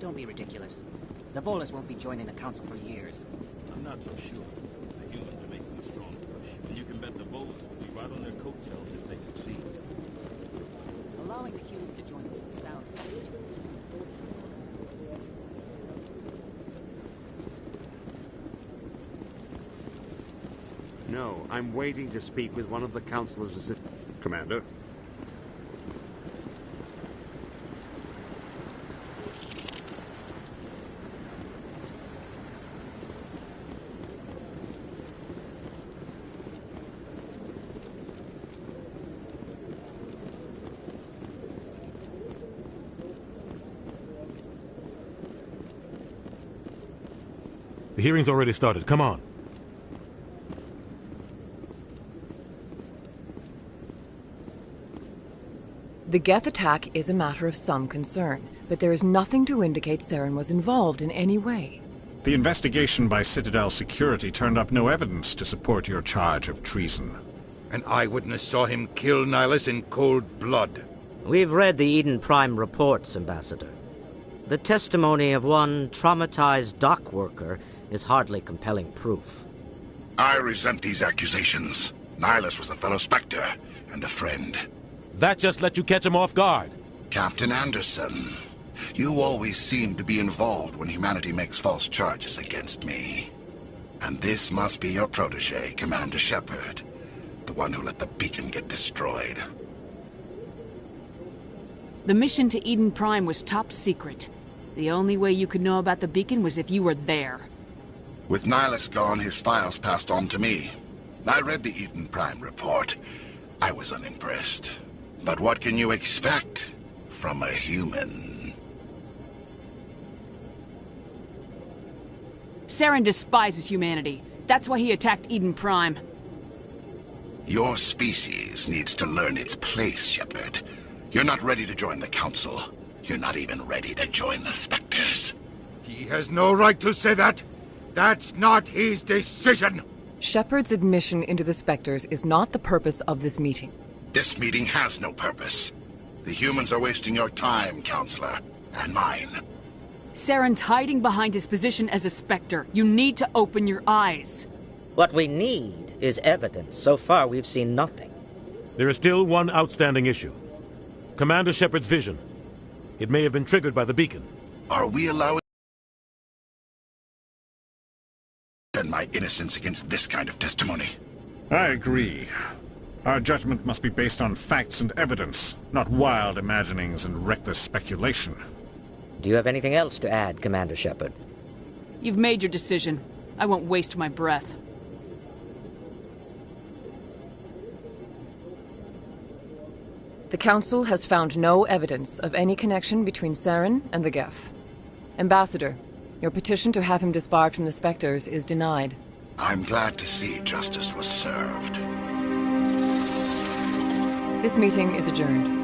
Don't be ridiculous. The Volus won't be joining the Council for years. I'm not so sure. The humans are making a strong push, and you can bet the Volus will be right on their coattails if they succeed. Allowing the humans to join us is a sound strategy. No, I'm waiting to speak with one of the counselors. Commander? The hearing's already started. Come on. The Geth attack is a matter of some concern, but there is nothing to indicate Saren was involved in any way. The investigation by Citadel Security turned up no evidence to support your charge of treason. An eyewitness saw him kill Nihilus in cold blood. We've read the Eden Prime reports, Ambassador. The testimony of one traumatized dock worker is hardly compelling proof. I resent these accusations. Nihilus was a fellow Spectre and a friend. That just let you catch him off guard. Captain Anderson, you always seem to be involved when humanity makes false charges against me. And this must be your protege, Commander Shepard, the one who let the beacon get destroyed. The mission to Eden Prime was top secret. The only way you could know about the beacon was if you were there. With Nihilus gone, his files passed on to me. I read the Eden Prime report. I was unimpressed. But what can you expect from a human? Saren despises humanity. That's why he attacked Eden Prime. Your species needs to learn its place, Shepard. You're not ready to join the Council. You're not even ready to join the Spectres. He has no right to say that. That's not his decision. Shepard's admission into the Spectres is not the purpose of this meeting. This meeting has no purpose. The humans are wasting your time, Counselor, and mine. Saren's hiding behind his position as a Spectre. You need to open your eyes. What we need is evidence. So far, we've seen nothing. There is still one outstanding issue. Commander Shepard's vision. It may have been triggered by the beacon. Are we allowed to defend my innocence against this kind of testimony? I agree. Our judgment must be based on facts and evidence, not wild imaginings and reckless speculation. Do you have anything else to add, Commander Shepard? You've made your decision. I won't waste my breath. The Council has found no evidence of any connection between Saren and the Geth. Ambassador, your petition to have him disbarred from the Spectres is denied. I'm glad to see justice was served. This meeting is adjourned.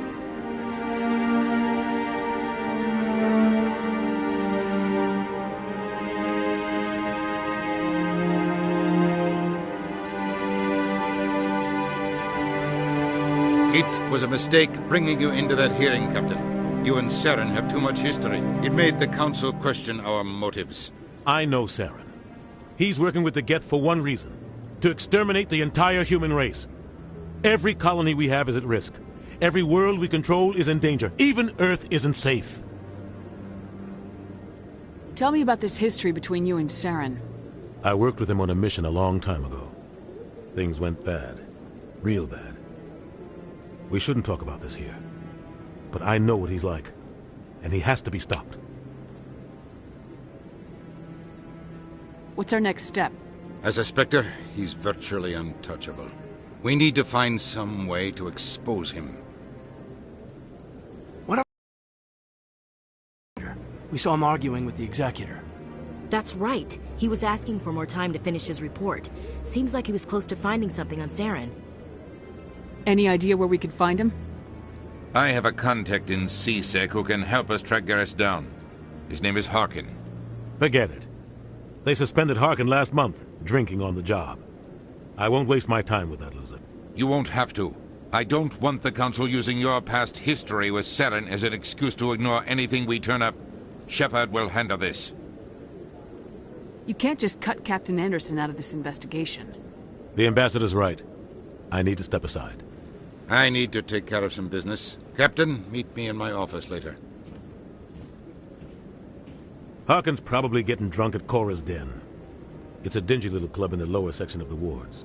It was a mistake bringing you into that hearing, Captain. You and Saren have too much history. It made the Council question our motives. I know Saren. He's working with the Geth for one reason. To exterminate the entire human race. Every colony we have is at risk. Every world we control is in danger. Even Earth isn't safe. Tell me about this history between you and Saren. I worked with him on a mission a long time ago. Things went bad. Real bad. We shouldn't talk about this here. But I know what he's like. And he has to be stopped. What's our next step? As a Spectre, he's virtually untouchable. We need to find some way to expose him. We saw him arguing with the Executor. That's right. He was asking for more time to finish his report. Seems like he was close to finding something on Saren. Any idea where we could find him? I have a contact in CSEC who can help us track Garrus down. His name is Harkin. Forget it. They suspended Harkin last month, drinking on the job. I won't waste my time with that loser. You won't have to. I don't want the Council using your past history with Saren as an excuse to ignore anything we turn up. Shepard will handle this. You can't just cut Captain Anderson out of this investigation. The ambassador's right. I need to step aside. I need to take care of some business. Captain, meet me in my office later. Harkin's probably getting drunk at Cora's Den. It's a dingy little club in the lower section of the wards.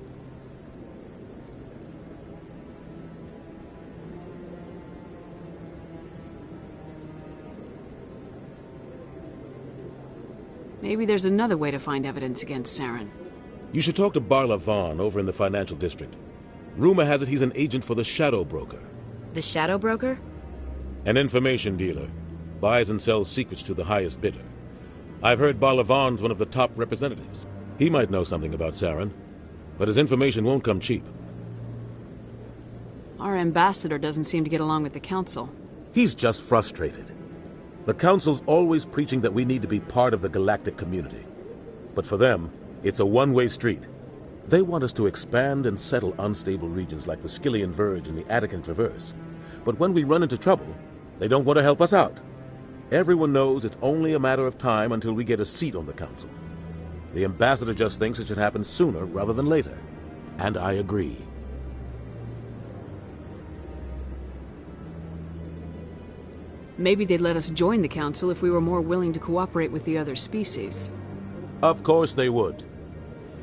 Maybe there's another way to find evidence against Saren. You should talk to Barla Vaughn over in the financial district. Rumor has it he's an agent for the Shadow Broker. The Shadow Broker? An information dealer. Buys and sells secrets to the highest bidder. I've heard Barla Vaughn's one of the top representatives. He might know something about Saren, but his information won't come cheap. Our ambassador doesn't seem to get along with the Council. He's just frustrated. The Council's always preaching that we need to be part of the galactic community. But for them, it's a one-way street. They want us to expand and settle unstable regions like the Skillian Verge and the Attican Traverse. But when we run into trouble, they don't want to help us out. Everyone knows it's only a matter of time until we get a seat on the Council. The ambassador just thinks it should happen sooner rather than later. And I agree. Maybe they'd let us join the Council if we were more willing to cooperate with the other species. Of course they would.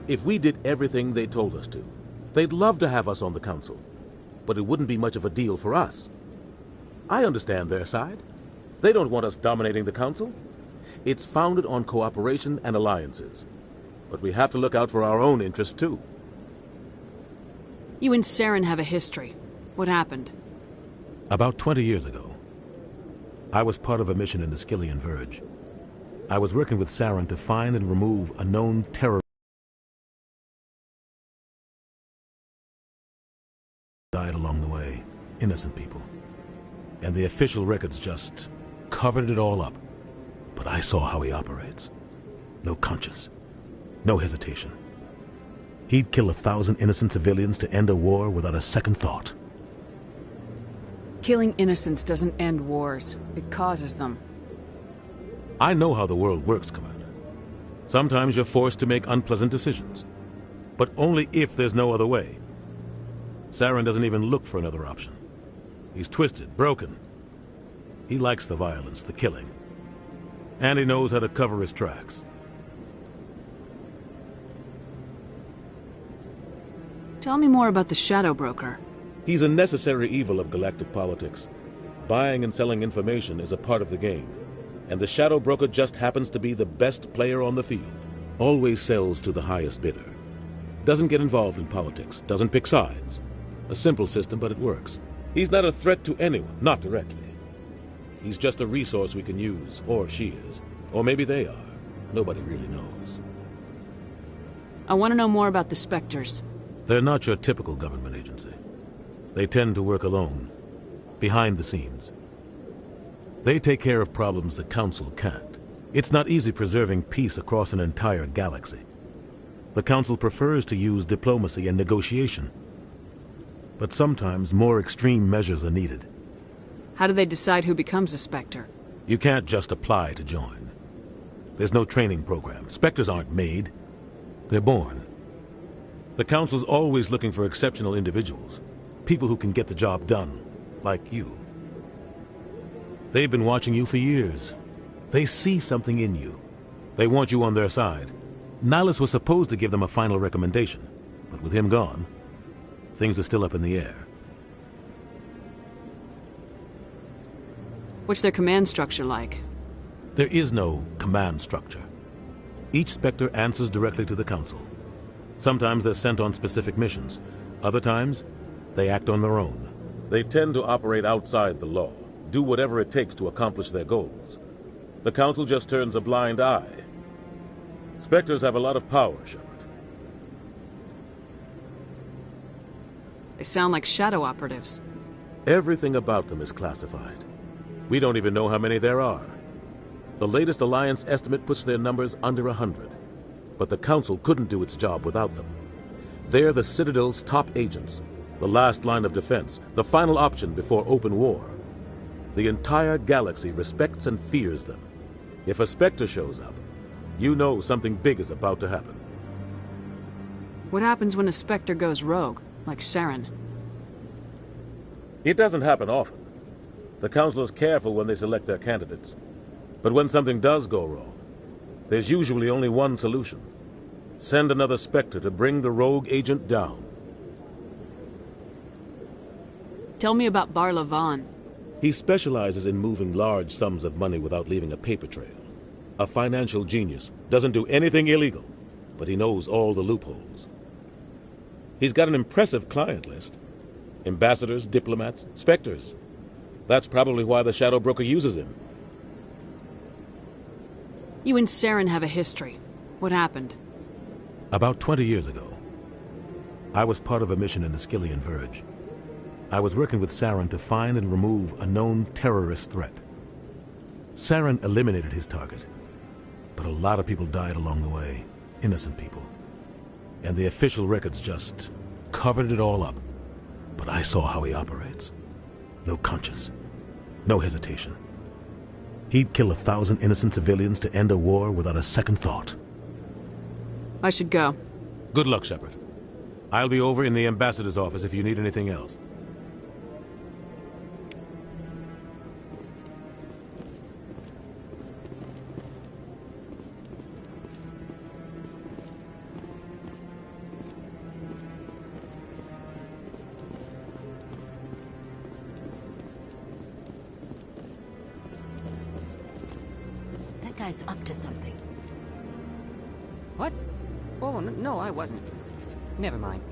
If we did everything they told us to, they'd love to have us on the Council. But it wouldn't be much of a deal for us. I understand their side. They don't want us dominating the Council. It's founded on cooperation and alliances. But we have to look out for our own interests, too. You and Saren have a history. What happened? About 20 years ago, I was part of a mission in the Skillian Verge. I was working with Saren to find and remove a known terror. Died along the way. Innocent people. And the official records just covered it all up. But I saw how he operates. No conscience. No hesitation. He'd kill 1,000 innocent civilians to end a war without a second thought. Killing innocents doesn't end wars. It causes them. I know how the world works, Commander. Sometimes you're forced to make unpleasant decisions. But only if there's no other way. Saren doesn't even look for another option. He's twisted, broken. He likes the violence, the killing. And he knows how to cover his tracks. Tell me more about the Shadow Broker. He's a necessary evil of galactic politics. Buying and selling information is a part of the game. And the Shadow Broker just happens to be the best player on the field. Always sells to the highest bidder. Doesn't get involved in politics, doesn't pick sides. A simple system, but it works. He's not a threat to anyone, not directly. He's just a resource we can use, or she is. Or maybe they are. Nobody really knows. I want to know more about the Spectres. They're not your typical government agency. They tend to work alone, behind the scenes. They take care of problems the Council can't. It's not easy preserving peace across an entire galaxy. The Council prefers to use diplomacy and negotiation. But sometimes more extreme measures are needed. How do they decide who becomes a Spectre? You can't just apply to join. There's no training program. Spectres aren't made. They're born. The Council's always looking for exceptional individuals. People who can get the job done, like you. They've been watching you for years. They see something in you. They want you on their side. Nihilus was supposed to give them a final recommendation, but with him gone, things are still up in the air. What's their command structure like? There is no command structure. Each Spectre answers directly to the Council. Sometimes they're sent on specific missions. Other times, they act on their own. They tend to operate outside the law, do whatever it takes to accomplish their goals. The Council just turns a blind eye. Spectres have a lot of power, Shepard. They sound like shadow operatives. Everything about them is classified. We don't even know how many there are. The latest Alliance estimate puts their numbers under 100. But the Council couldn't do its job without them. They're the Citadel's top agents, the last line of defense, the final option before open war. The entire galaxy respects and fears them. If a Spectre shows up, you know something big is about to happen. What happens when a Spectre goes rogue, like Saren? It doesn't happen often. The Council is careful when they select their candidates. But when something does go wrong, there's usually only one solution. Send another Spectre to bring the rogue agent down. Tell me about Barla Vaughn. He specializes in moving large sums of money without leaving a paper trail. A financial genius, doesn't do anything illegal, but he knows all the loopholes. He's got an impressive client list. Ambassadors, diplomats, Spectres. That's probably why the Shadow Broker uses him. You and Saren have a history. What happened? About 20 years ago, I was part of a mission in the Skillian Verge. I was working with Saren to find and remove a known terrorist threat. Saren eliminated his target, but a lot of people died along the way, innocent people. And the official records just covered it all up. But I saw how he operates. No conscience, no hesitation. He'd kill 1,000 innocent civilians to end a war without a second thought. I should go. Good luck, Shepard. I'll be over in the ambassador's office if you need anything else. Guy's up to something. What? Oh, no, I wasn't. Never mind.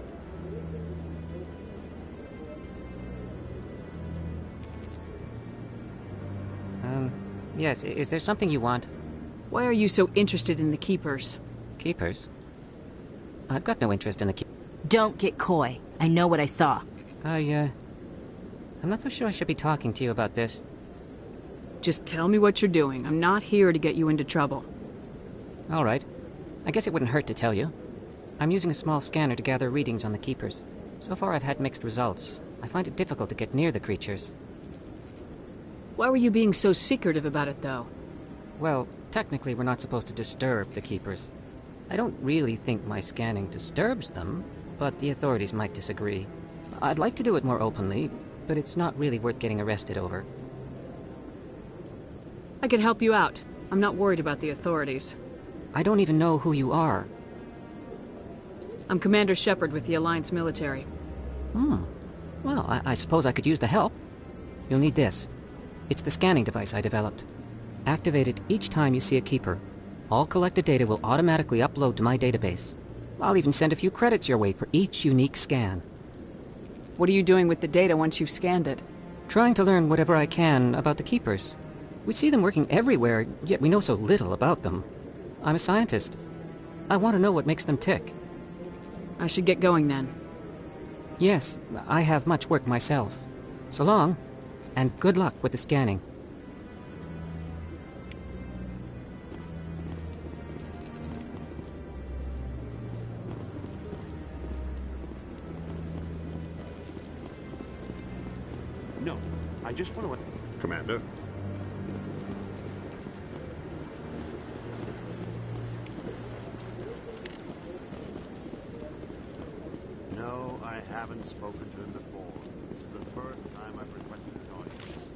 Yes, is there something you want? Why are you so interested in the Keepers? Keepers? I've got no interest in the Don't get coy. I know what I saw. I'm not so sure I should be talking to you about this. Just tell me what you're doing. I'm not here to get you into trouble. All right. I guess it wouldn't hurt to tell you. I'm using a small scanner to gather readings on the Keepers. So far I've had mixed results. I find it difficult to get near the creatures. Why were you being so secretive about it, though? Well, technically we're not supposed to disturb the Keepers. I don't really think my scanning disturbs them, but the authorities might disagree. I'd like to do it more openly, but it's not really worth getting arrested over. I can help you out. I'm not worried about the authorities. I don't even know who you are. I'm Commander Shepard with the Alliance military. Well, I suppose I could use the help. You'll need this. It's the scanning device I developed. Activate it each time you see a Keeper. All collected data will automatically upload to my database. I'll even send a few credits your way for each unique scan. What are you doing with the data once you've scanned it? Trying to learn whatever I can about the Keepers. We see them working everywhere, yet we know so little about them. I'm a scientist. I want to know what makes them tick. I should get going then. Yes, I have much work myself. So long, and good luck with the scanning. No, I just want to... Commander? No, I haven't spoken to him before. This is the first time I've requested an audience.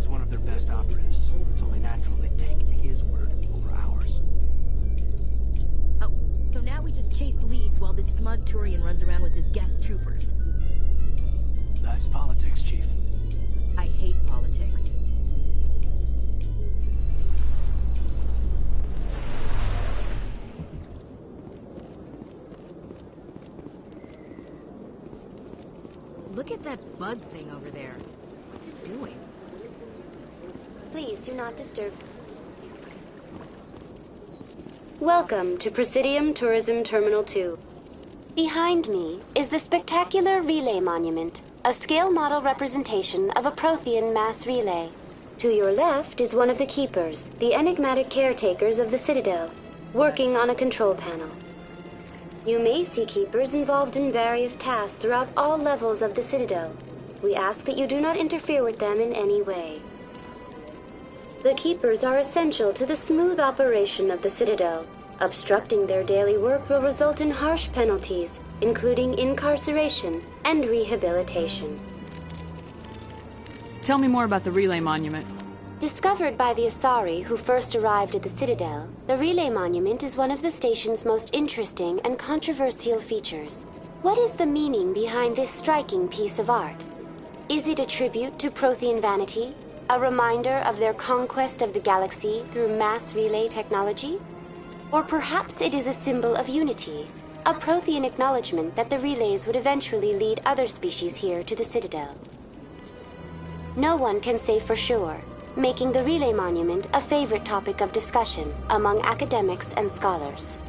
He's one of their best operatives. It's only natural they take his word over ours. Oh, so now we just chase leads while this smug Turian runs around with his Geth troopers. That's politics, Chief. I hate politics. Look at that bug thing over there. What's it doing? Please do not disturb. Welcome to Presidium Tourism Terminal 2. Behind me is the spectacular relay monument, a scale model representation of a Prothean mass relay. To your left is one of the keepers, the enigmatic caretakers of the Citadel, working on a control panel. You may see keepers involved in various tasks throughout all levels of the Citadel. We ask that you do not interfere with them in any way. The keepers are essential to the smooth operation of the Citadel. Obstructing their daily work will result in harsh penalties, including incarceration and rehabilitation. Tell me more about the relay monument. Discovered by the Asari who first arrived at the Citadel, the relay monument is one of the station's most interesting and controversial features. What is the meaning behind this striking piece of art? Is it a tribute to Prothean vanity? A reminder of their conquest of the galaxy through mass relay technology? Or perhaps it is a symbol of unity, a Prothean acknowledgement that the relays would eventually lead other species here to the Citadel. No one can say for sure, making the relay monument a favorite topic of discussion among academics and scholars.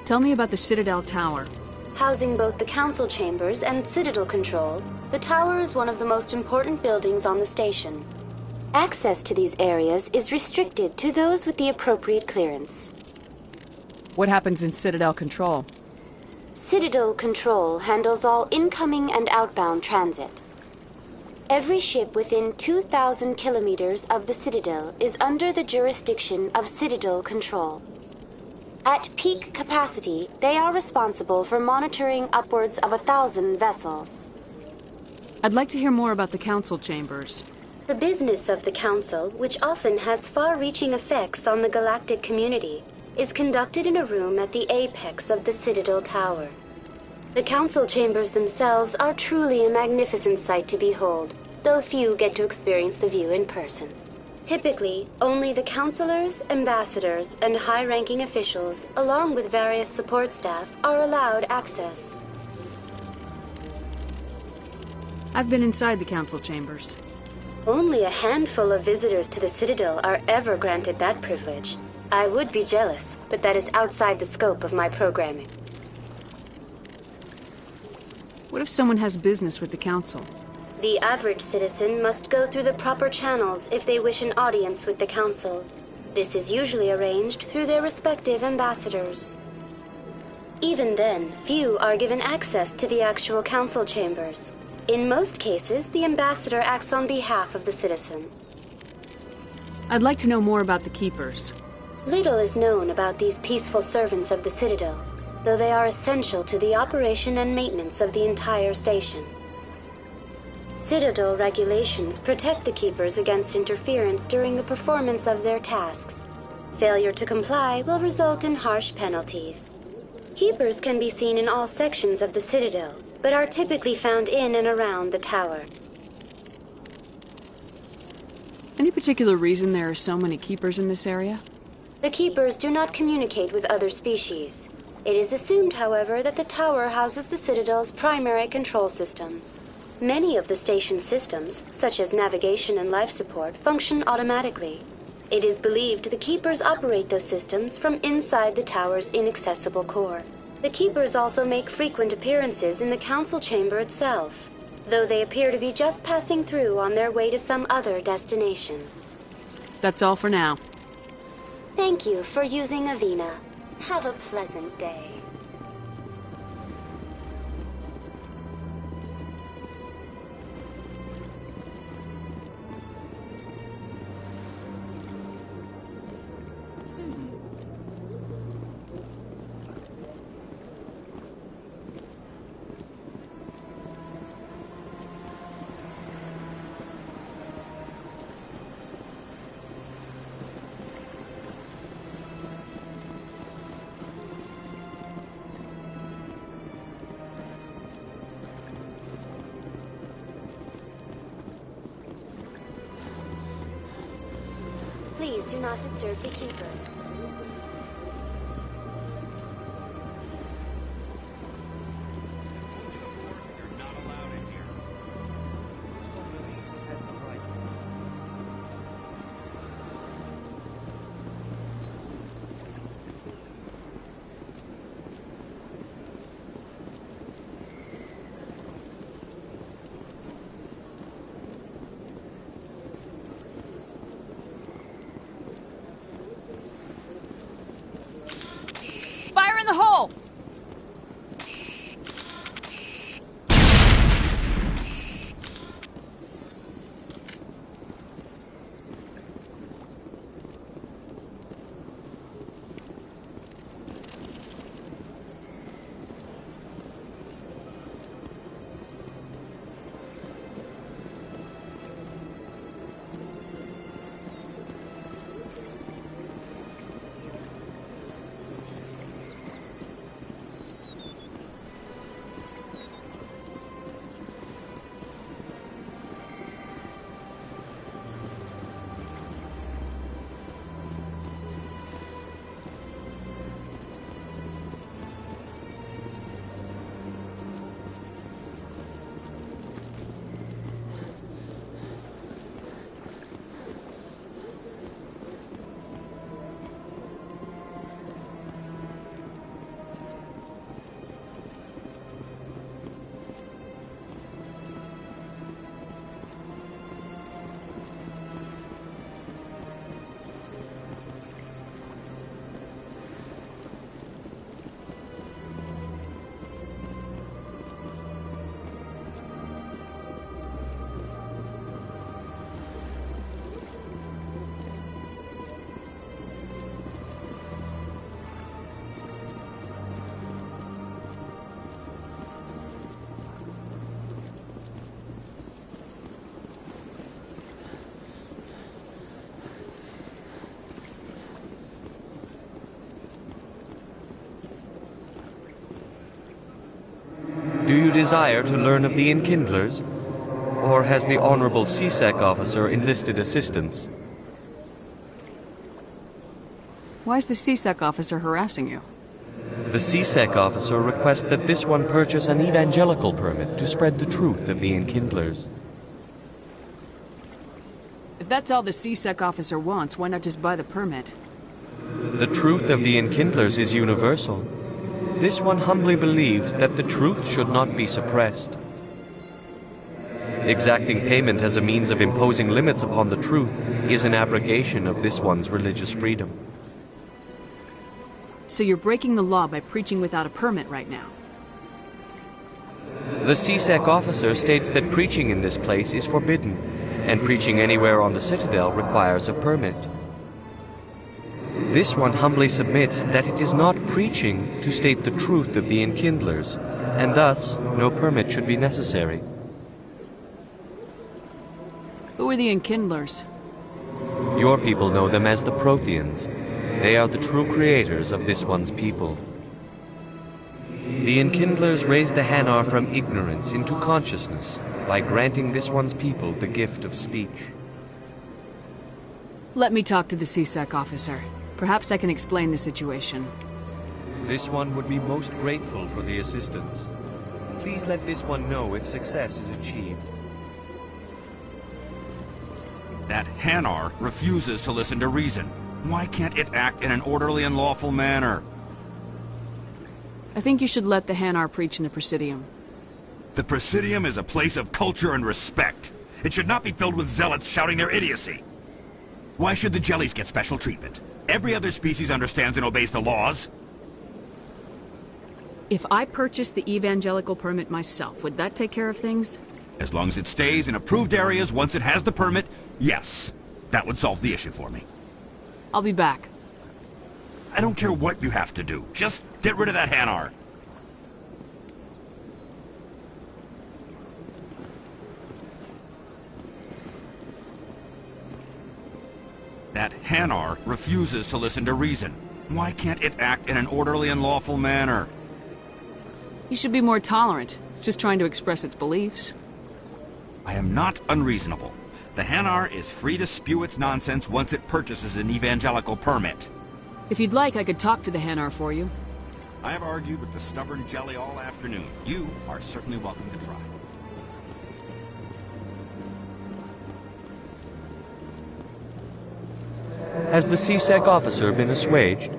Tell me about the Citadel Tower. Housing both the council chambers and Citadel control, the tower is one of the most important buildings on the station. Access to these areas is restricted to those with the appropriate clearance. What happens in Citadel control? Citadel control handles all incoming and outbound transit. Every ship within 2,000 kilometers of the Citadel is under the jurisdiction of Citadel control. At peak capacity, they are responsible for monitoring upwards of 1,000 vessels. I'd like to hear more about the council chambers. The business of the Council, which often has far-reaching effects on the galactic community, is conducted in a room at the apex of the Citadel Tower. The Council chambers themselves are truly a magnificent sight to behold, though few get to experience the view in person. Typically, only the councilors, ambassadors, and high-ranking officials, along with various support staff, are allowed access. I've been inside the council chambers. Only a handful of visitors to the Citadel are ever granted that privilege. I would be jealous, but that is outside the scope of my programming. What if someone has business with the council? The average citizen must go through the proper channels if they wish an audience with the council. This is usually arranged through their respective ambassadors. Even then, few are given access to the actual council chambers. In most cases, the ambassador acts on behalf of the citizen. I'd like to know more about the keepers. Little is known about these peaceful servants of the Citadel, though they are essential to the operation and maintenance of the entire station. Citadel regulations protect the keepers against interference during the performance of their tasks. Failure to comply will result in harsh penalties. Keepers can be seen in all sections of the Citadel, but are typically found in and around the tower. Any particular reason there are so many keepers in this area? The keepers do not communicate with other species. It is assumed, however, that the tower houses the Citadel's primary control systems. Many of the station's systems, such as navigation and life support, function automatically. It is believed the keepers operate those systems from inside the tower's inaccessible core. The keepers also make frequent appearances in the council chamber itself, though they appear to be just passing through on their way to some other destination. That's all for now. Thank you for using Avina. Have a pleasant day. Please do not disturb the keepers. Fire in the hole! Do you desire to learn of the Kindlers? Or has the Honorable C-Sec officer enlisted assistance? Why is the C-Sec officer harassing you? The C-Sec officer requests that this one purchase an evangelical permit to spread the truth of the Kindlers. If that's all the C-Sec officer wants, why not just buy the permit? The truth of the Kindlers is universal. This one humbly believes that the truth should not be suppressed. Exacting payment as a means of imposing limits upon the truth is an abrogation of this one's religious freedom. So you're breaking the law by preaching without a permit right now? The C-Sec officer states that preaching in this place is forbidden, and preaching anywhere on the Citadel requires a permit. This one humbly submits that it is not preaching to state the truth of the Kindlers, and thus no permit should be necessary. Who are the Kindlers? Your people know them as the Protheans. They are the true creators of this one's people. The Kindlers raised the Hanar from ignorance into consciousness by granting this one's people the gift of speech. Let me talk to the C-Sec officer. Perhaps I can explain the situation. This one would be most grateful for the assistance. Please let this one know if success is achieved. That Hanar refuses to listen to reason. Why can't it act in an orderly and lawful manner? I think you should let the Hanar preach in the Presidium. The Presidium is a place of culture and respect. It should not be filled with zealots shouting their idiocy. Why should the jellies get special treatment? Every other species understands and obeys the laws. If I purchased the evangelical permit myself, would that take care of things? As long as it stays in approved areas once it has the permit, yes. That would solve the issue for me. I'll be back. I don't care what you have to do. Just get rid of that Hanar. That Hanar refuses to listen to reason. Why can't it act in an orderly and lawful manner? You should be more tolerant. It's just trying to express its beliefs. I am not unreasonable. The Hanar is free to spew its nonsense once it purchases an evangelical permit. If you'd like, I could talk to the Hanar for you. I have argued with the stubborn jelly all afternoon. You are certainly welcome to try. Has the CSEC officer been assuaged?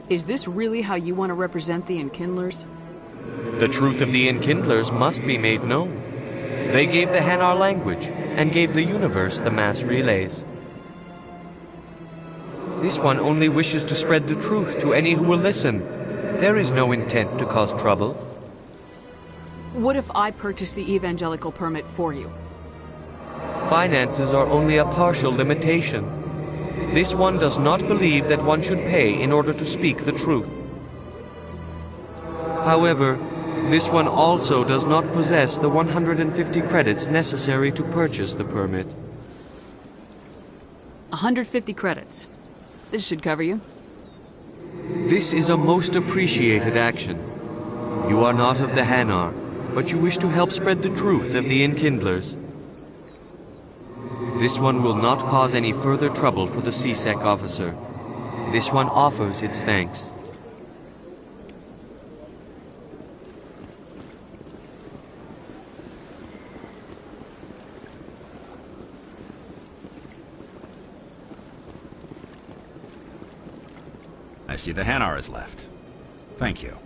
Is this really how you want to represent the Enkindlers? The truth of the Enkindlers must be made known. They gave the Hanar language, and gave the universe the mass relays. This one only wishes to spread the truth to any who will listen. There is no intent to cause trouble. What if I purchase the evangelical permit for you? Finances are only a partial limitation. This one does not believe that one should pay in order to speak the truth. However, this one also does not possess the 150 credits necessary to purchase the permit. 150 credits. This should cover you. This is a most appreciated action. You are not of the Hanar, but you wish to help spread the truth of the Enkindlers. This one will not cause any further trouble for the CSEC officer. This one offers its thanks. I see the Hanar is left. Thank you.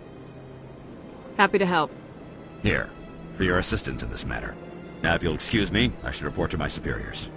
Happy to help. Here, for your assistance in this matter. Now, if you'll excuse me, I should report to my superiors.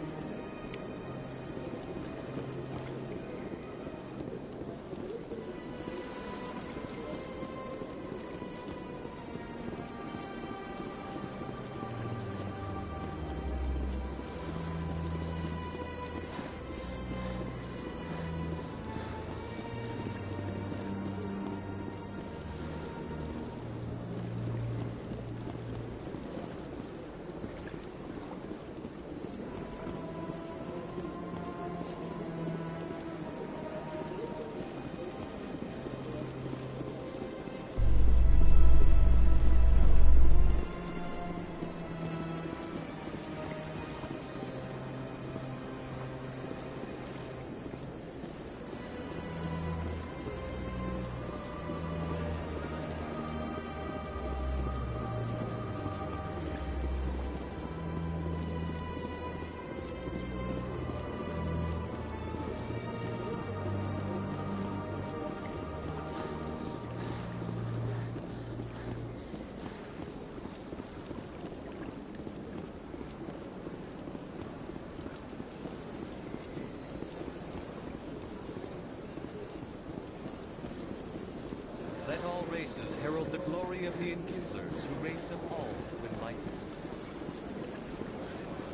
Let all races herald the glory of the Enkindlers who raised them all to enlightenment.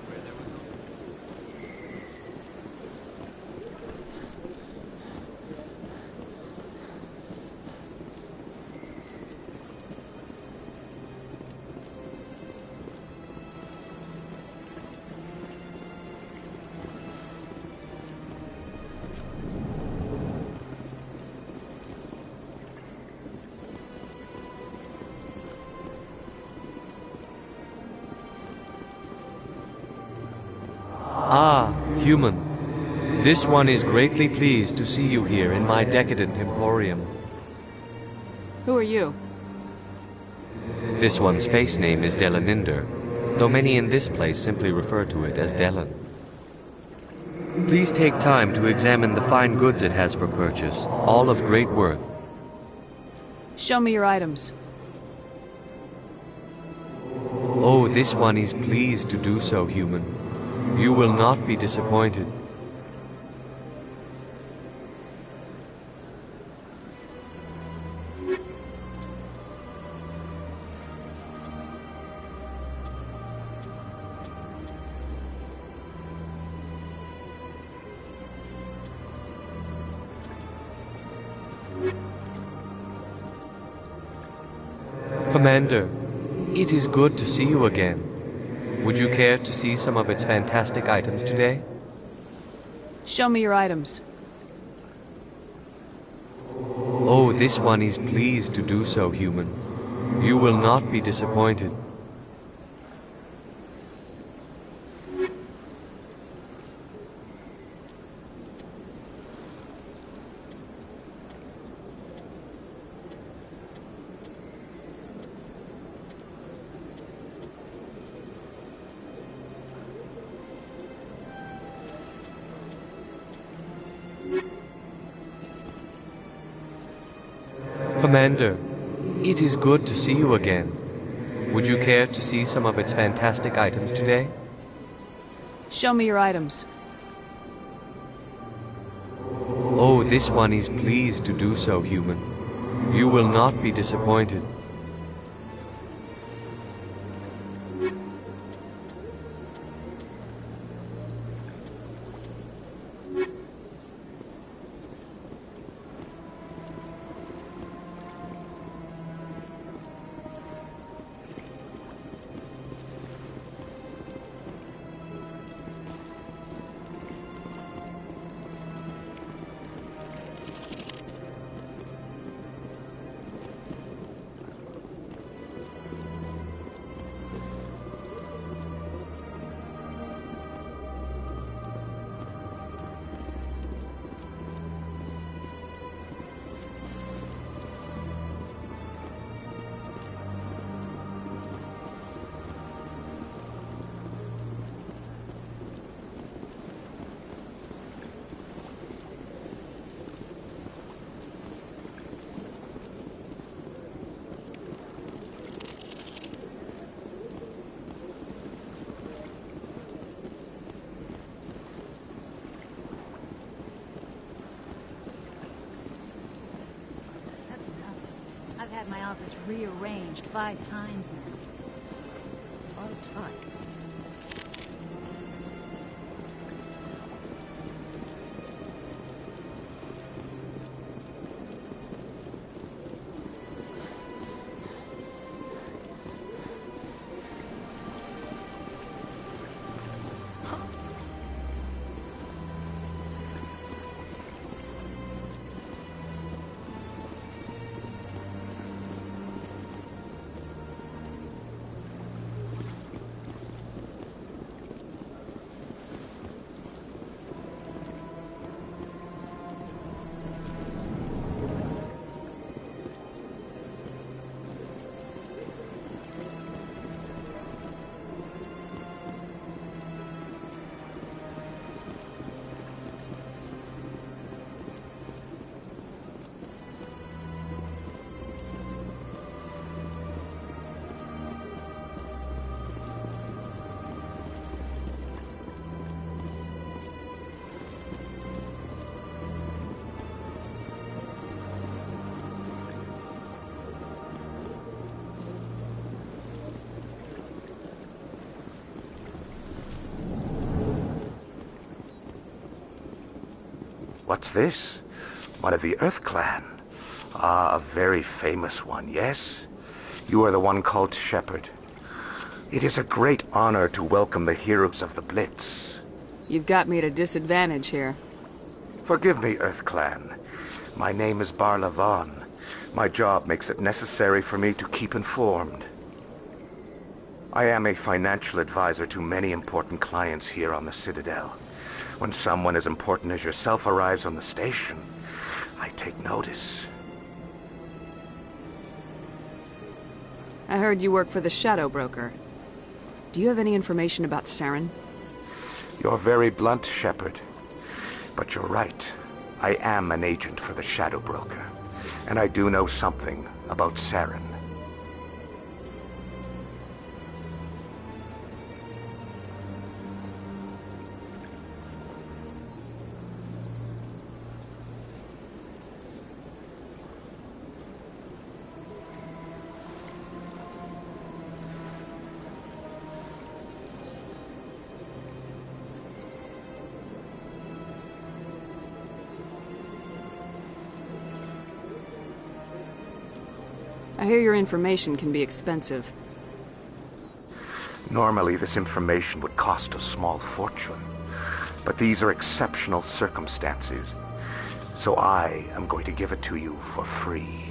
Where there was Ah, human. This one is greatly pleased to see you here in my decadent emporium. Who are you? This one's face name is Delaninder, though many in this place simply refer to it as Delan. Please take time to examine the fine goods it has for purchase, all of great worth. Show me your items. Oh, this one is pleased to do so, human. You will not be disappointed. Commander, it is good to see you again. Would you care to see some of its fantastic items today? Show me your items. Oh, this one is pleased to do so, human. You will not be disappointed. Commander, it is good to see you again. Would you care to see some of its fantastic items today? Show me your items. Oh, this one is pleased to do so, human. You will not be disappointed. I've had my office rearranged 5 times now. A lot of time. What's this? One of the Earth Clan. Ah, a very famous one, yes? You are the one called Shepard. It is a great honor to welcome the heroes of the Blitz. You've got me at a disadvantage here. Forgive me, Earth Clan. My name is Barla Vaughn. My job makes it necessary for me to keep informed. I am a financial advisor to many important clients here on the Citadel. When someone as important as yourself arrives on the station, I take notice. I heard you work for the Shadow Broker. Do you have any information about Saren? You're very blunt, Shepard. But you're right. I am an agent for the Shadow Broker. And I do know something about Saren. I hear your information can be expensive. Normally, this information would cost a small fortune. But these are exceptional circumstances. So I am going to give it to you for free.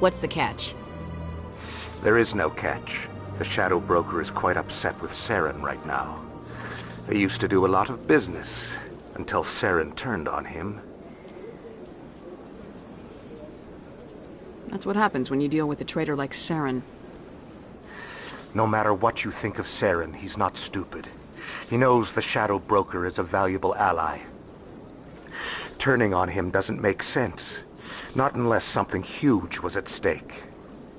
What's the catch? There is no catch. The Shadow Broker is quite upset with Saren right now. They used to do a lot of business, until Saren turned on him. That's what happens when you deal with a traitor like Saren. No matter what you think of Saren, he's not stupid. He knows the Shadow Broker is a valuable ally. Turning on him doesn't make sense. Not unless something huge was at stake.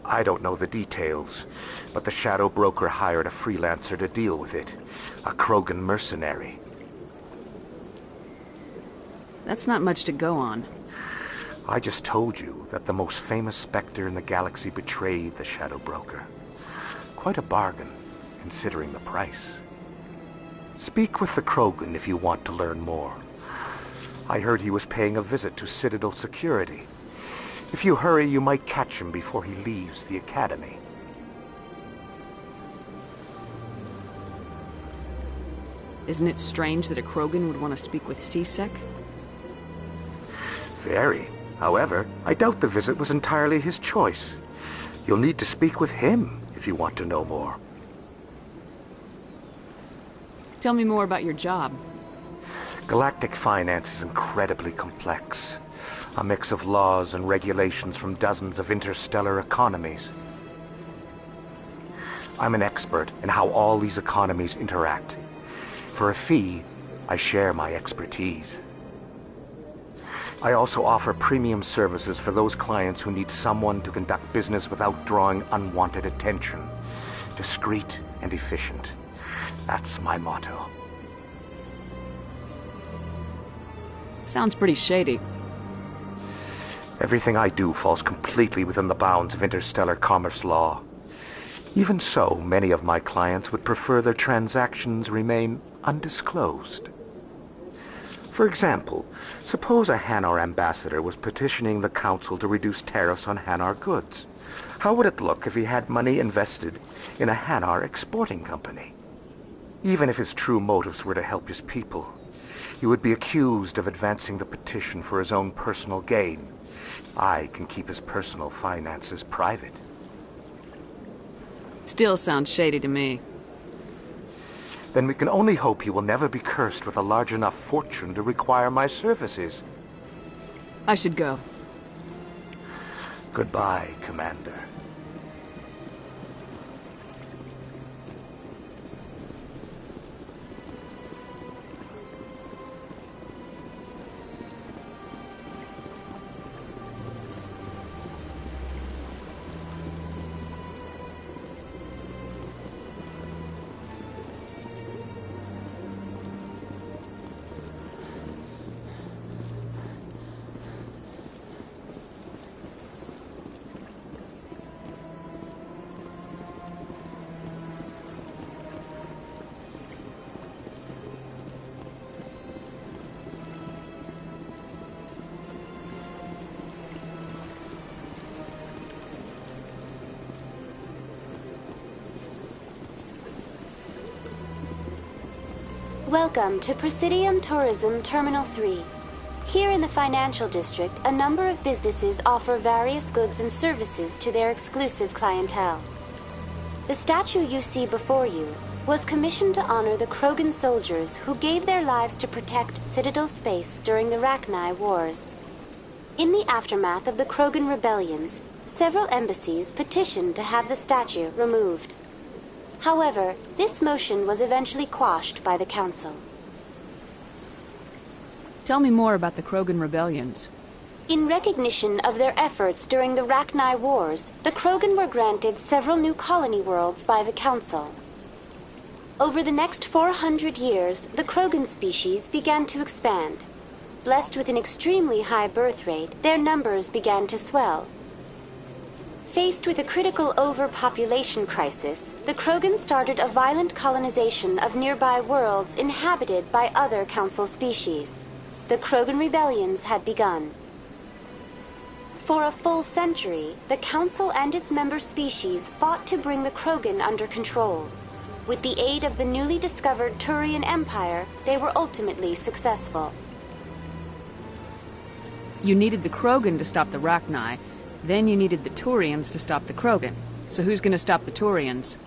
I don't know the details, but the Shadow Broker hired a freelancer to deal with it. A Krogan mercenary. That's not much to go on. I just told you that the most famous Spectre in the galaxy betrayed the Shadow Broker. Quite a bargain, considering the price. Speak with the Krogan if you want to learn more. I heard he was paying a visit to Citadel Security. If you hurry, you might catch him before he leaves the Academy. Isn't it strange that a Krogan would want to speak with C-Sec? Very. However, I doubt the visit was entirely his choice. You'll need to speak with him if you want to know more. Tell me more about your job. Galactic finance is incredibly complex. A mix of laws and regulations from dozens of interstellar economies. I'm an expert in how all these economies interact. For a fee, I share my expertise. I also offer premium services for those clients who need someone to conduct business without drawing unwanted attention. Discreet and efficient. That's my motto. Sounds pretty shady. Everything I do falls completely within the bounds of interstellar commerce law. Even so, many of my clients would prefer their transactions remain undisclosed. For example, suppose a Hanar ambassador was petitioning the Council to reduce tariffs on Hanar goods. How would it look if he had money invested in a Hanar exporting company? Even if his true motives were to help his people, he would be accused of advancing the petition for his own personal gain. I can keep his personal finances private. Still sounds shady to me. Then we can only hope he will never be cursed with a large enough fortune to require my services. I should go. Goodbye, Commander. Welcome to Presidium Tourism Terminal 3. Here in the Financial District, a number of businesses offer various goods and services to their exclusive clientele. The statue you see before you was commissioned to honor the Krogan soldiers who gave their lives to protect Citadel space during the Rachni Wars. In the aftermath of the Krogan rebellions, several embassies petitioned to have the statue removed. However, this motion was eventually quashed by the Council. Tell me more about the Krogan rebellions. In recognition of their efforts during the Rachni Wars, the Krogan were granted several new colony worlds by the Council. Over the next 400 years, the Krogan species began to expand. Blessed with an extremely high birth rate, their numbers began to swell. Faced with a critical overpopulation crisis, the Krogan started a violent colonization of nearby worlds inhabited by other Council species. The Krogan rebellions had begun. For a full century, the Council and its member species fought to bring the Krogan under control. With the aid of the newly discovered Turian Empire, they were ultimately successful. You needed the Krogan to stop the Rachni. Then you needed the Turians to stop the Krogan. So who's gonna stop the Turians?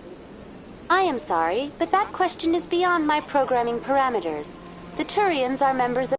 I am sorry, but that question is beyond my programming parameters. The Turians are members of